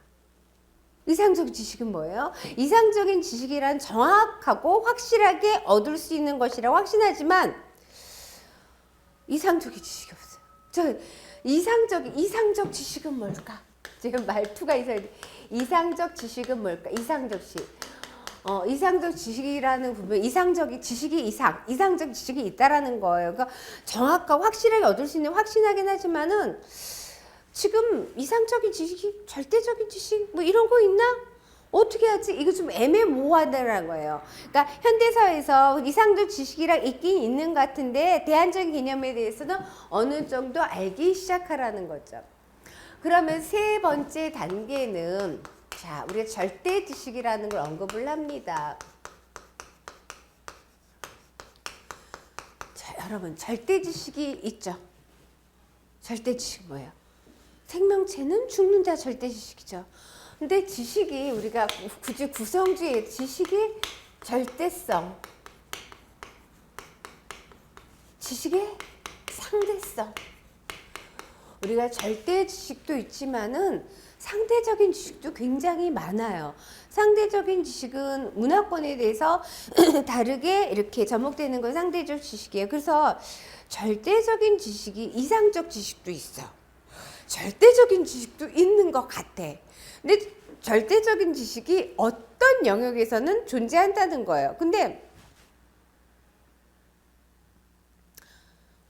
이상적인 지식은 뭐예요? 이상적인 지식이란 정확하고 확실하게 얻을 수 있는 것이라고 확신하지만 이상적인 지식이 없어요. 이상적 지식은 뭘까? 지금 말투가 이상적 지식은 뭘까? 이상적 지식이라는 부분, 이상적 지식이 있다라는 거예요. 그러니까 정확하고 확실하게 얻을 수 있는 확신하긴 하지만은 지금 이상적인 지식이 절대적인 지식 뭐 이런 거 있나? 어떻게 하지? 이거 좀 애매모호하다는 거예요. 그러니까 현대사회에서 이상적 지식이랑 있긴 있는 것 같은데 대안적인 개념에 대해서는 어느 정도 알기 시작하라는 거죠. 그러면 세 번째 단계는 자, 우리가 절대 지식이라는 걸 언급을 합니다. 자, 여러분, 절대 지식이 있죠? 절대 지식 뭐예요? 생명체는 죽는다 절대 지식이죠. 근데 지식이 우리가 굳이 구성주의 지식이 절대성, 지식의 상대성. 우리가 절대 지식도 있지만은 상대적인 지식도 굉장히 많아요. 상대적인 지식은 문화권에 대해서 다르게 이렇게 접목되는 건 상대적 지식이에요. 그래서 절대적인 지식이 이상적 지식도 있어. 절대적인 지식도 있는 것 같아. 근데 절대적인 지식이 어떤 영역에서는 존재한다는 거예요. 근데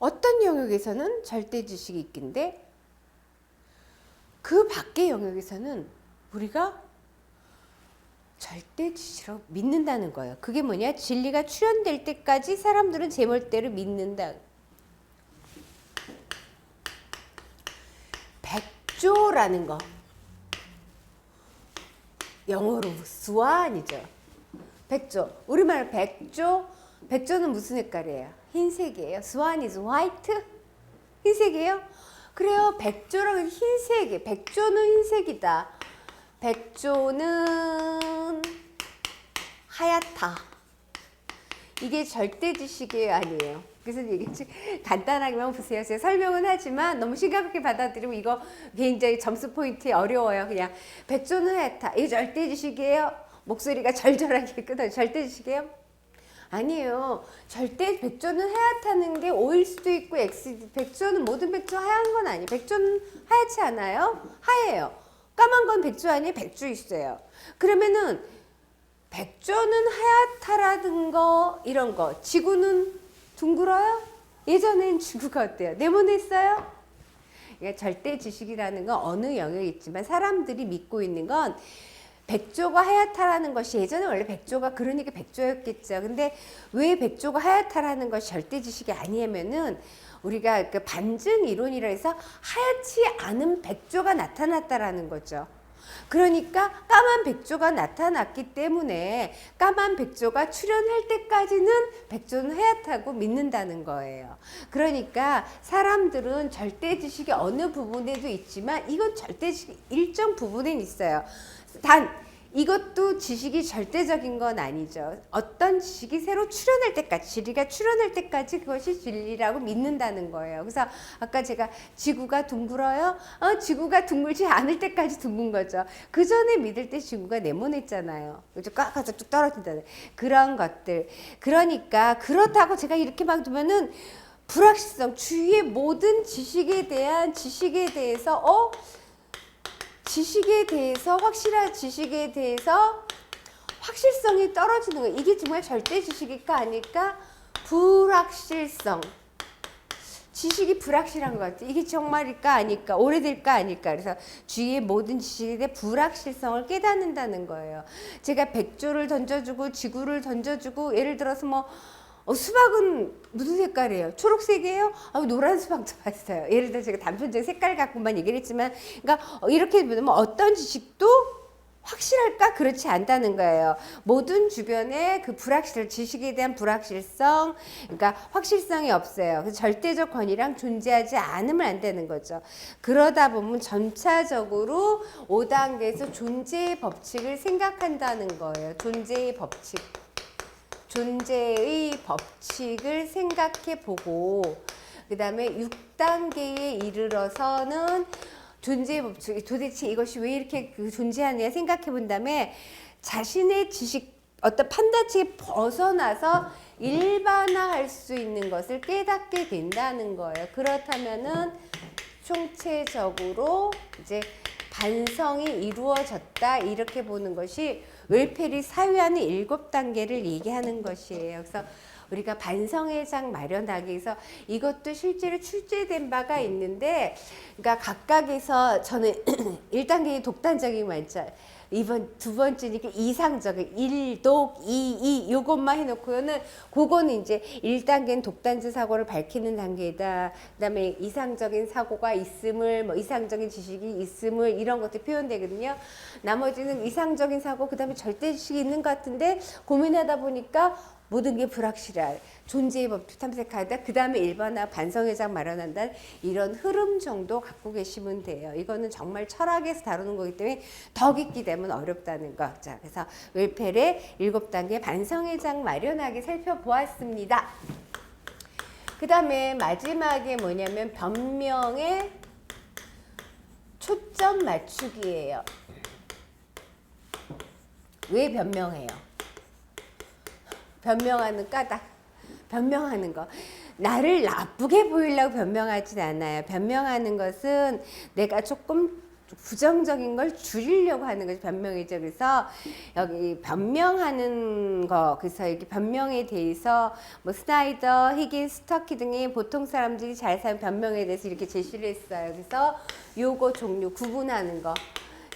어떤 영역에서는 절대 지식이 있긴데 그 밖의 영역에서는 우리가 절대 지식으로 믿는다는 거예요. 그게 뭐냐? 진리가 출현될 때까지 사람들은 제멋대로 믿는다. 백조라는 거. 영어로 스완이죠. 백조. 우리말 백조. 백조는 무슨 색깔이에요? 흰색이에요. 스완 is white? 흰색이에요? 그래요. 백조랑 흰색이. 백조는 흰색이다. 백조는 하얗다. 이게 절대 지식이에요, 아니에요? 그래서 이게 간단하게만 보세요. 제가 설명은 하지만 너무 심각하게 받아들이고 이거 굉장히 점수 포인트 어려워요. 그냥 백조는 하얗다. 이게 절대 지식이에요? 목소리가 절절하게 끊어요. 절대 지식이에요? 아니에요. 절대 백조는 하얗다는 게 O일 수도 있고 X. 백조는 모든 백조 하얀 건 아니에요. 백조는 하얗지 않아요? 하얘요. 까만 건 백조 아니에요? 백조 있어요. 그러면은 백조는 하얗다라든 거 이런 거. 지구는 둥글어요? 예전엔 지구가 어때요? 네모냈어요? 그러니까 절대 지식이라는 건 어느 영역이 있지만 사람들이 믿고 있는 건 백조가 하얗다라는 것이 예전에 원래 백조가 그러니까 백조였겠죠. 근데 왜 백조가 하얗다라는 것이 절대 지식이 아니냐면은 우리가 그 반증 이론이라 해서 하얗지 않은 백조가 나타났다라는 거죠. 그러니까 까만 백조가 나타났기 때문에 까만 백조가 출현할 때까지는 백조는 하얗다고 믿는다는 거예요. 그러니까 사람들은 절대 지식이 어느 부분에도 있지만 이건 절대 지식 일정 부분엔 있어요. 단 이것도 지식이 절대적인 건 아니죠. 어떤 지식이 새로 출현할 때까지, 진리가 출현할 때까지 그것이 진리라고 믿는다는 거예요. 그래서 아까 제가 지구가 둥글어요? 지구가 둥글지 않을 때까지 둥근 거죠. 그 전에 믿을 때 지구가 네모냈잖아요. 그죠? 꽉 쭉 떨어진다는 그런 것들. 그러니까 그렇다고 제가 이렇게 막 두면은 불확실성, 주위의 모든 지식에 대해서 확실한 지식에 대해서 확실성이 떨어지는 거예요. 이게 정말 절대 지식일까 아닐까? 불확실성. 지식이 불확실한 것 같아요. 이게 정말일까 아닐까? 오래될까 아닐까? 그래서 주위의 모든 지식에 대해 불확실성을 깨닫는다는 거예요. 제가 백조를 던져주고 지구를 던져주고 예를 들어서 수박은 무슨 색깔이에요? 초록색이에요? 노란 수박도 봤어요. 예를 들어 제가 단편적 색깔 갖고만 얘기를 했지만, 그러니까 이렇게 보면 어떤 지식도 확실할까? 그렇지 않다는 거예요. 모든 주변에 그 지식에 대한 불확실성, 그러니까 확실성이 없어요. 그래서 절대적 권위랑 존재하지 않으면 안 되는 거죠. 그러다 보면 점차적으로 5단계에서 존재의 법칙을 생각한다는 거예요. 존재의 법칙을 생각해 보고 그 다음에 6단계에 이르러서는 존재의 법칙, 도대체 이것이 왜 이렇게 존재하느냐 생각해 본 다음에 자신의 지식, 어떤 판단치에 벗어나서 일반화할 수 있는 것을 깨닫게 된다는 거예요. 그렇다면은 총체적으로 이제 반성이 이루어졌다 이렇게 보는 것이 웰펠이 사유하는 7단계를 얘기하는 것이에요. 그래서 우리가 반성의 장 마련하기 위해서 이것도 실제로 출제된 바가 있는데, 그러니까 각각에서 저는 1단계의 독단적인 관점, 두 번째니까 이상적인 1, 독, 2 요것만 해놓고는 그거는 이제 1단계는 독단적 사고를 밝히는 단계다. 그다음에 이상적인 사고가 있음을, 이상적인 지식이 있음을 이런 것들 표현되거든요. 나머지는 이상적인 사고, 그다음에 절대 지식이 있는 것 같은데 고민하다 보니까 모든 게 불확실할 존재의 법칙 탐색하다. 그 다음에 일반화 반성의 장 마련한다. 이런 흐름 정도 갖고 계시면 돼요. 이거는 정말 철학에서 다루는 거기 때문에 더 깊게 되면 어렵다는 거. 자, 그래서 웰펠의 7단계 반성의 장 마련하기 살펴보았습니다. 그 다음에 마지막에 뭐냐면 변명의 초점 맞추기예요. 왜 변명해요? 변명하는 까닭, 변명하는 거. 나를 나쁘게 보이려고 변명하진 않아요. 변명하는 것은 내가 조금 부정적인 걸 줄이려고 하는 것이 변명이죠. 그래서 여기 변명하는 거, 그래서 여기 변명에 대해서 스나이더, 히긴스, 스터키 등의 보통 사람들이 잘 사는 변명에 대해서 이렇게 제시를 했어요. 그래서 요거 종류 구분하는 거.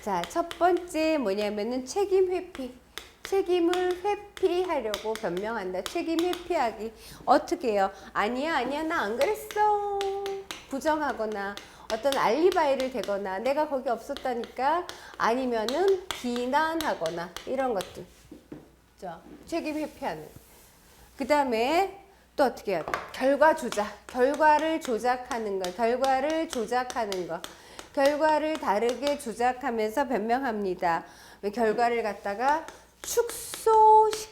자, 첫 번째 뭐냐면은 책임 회피. 책임을 회피하려고 변명한다. 책임 회피하기. 어떻게 해요? 아니야, 나 안 그랬어. 부정하거나 어떤 알리바이를 대거나 내가 거기 없었다니까, 아니면은 비난하거나 이런 것들. 자, 책임 회피하는. 그 다음에 또 어떻게 해요? 결과 조작. 결과를 조작하는 거. 결과를 다르게 조작하면서 변명합니다. 결과를 갖다가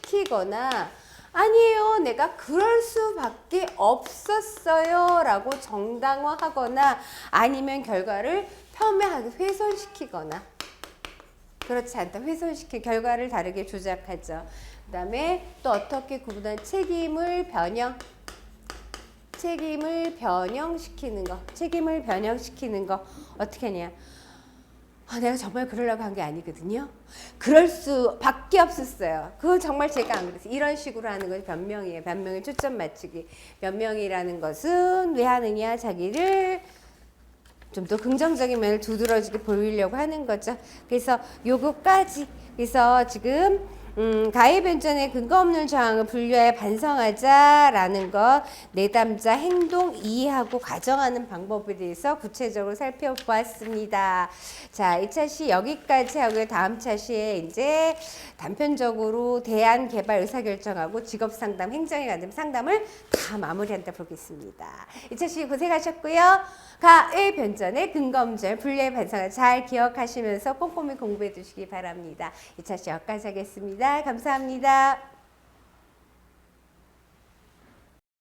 축소시키거나 아니에요, 내가 그럴 수밖에 없었어요 라고 정당화하거나, 아니면 결과를 폄훼하게 훼손시키거나, 그렇지 않다, 결과를 다르게 조작하죠. 그 다음에 또 어떻게 구분한 책임을 변형시키는 거. 어떻게 하냐, 내가 정말 그러려고 한 게 아니거든요. 그럴 수밖에 없었어요. 그거 정말 제가 안 그랬어요. 이런 식으로 하는 것이 변명이에요. 변명에 초점 맞추기. 변명이라는 것은 왜 하느냐? 자기를 좀 더 긍정적인 면을 두드러지게 보이려고 하는 거죠. 그래서 요거까지. 그래서 지금 가해 변전의 근거 없는 저항을 분류하여 반성하자라는 것, 내담자 행동 이해하고 가정하는 방법에 대해서 구체적으로 살펴보았습니다. 자, 2차 시 여기까지 하고요. 다음 차 시에 이제 단편적으로 대안 개발 의사결정하고 직업 상담, 행정에 관한 상담을 다 마무리한다 보겠습니다. 2차 시 고생하셨고요. 가해 변전의 근거 없는 분류의 반성을 잘 기억하시면서 꼼꼼히 공부해 두시기 바랍니다. 2차 시 여기까지 하겠습니다. 감사합니다.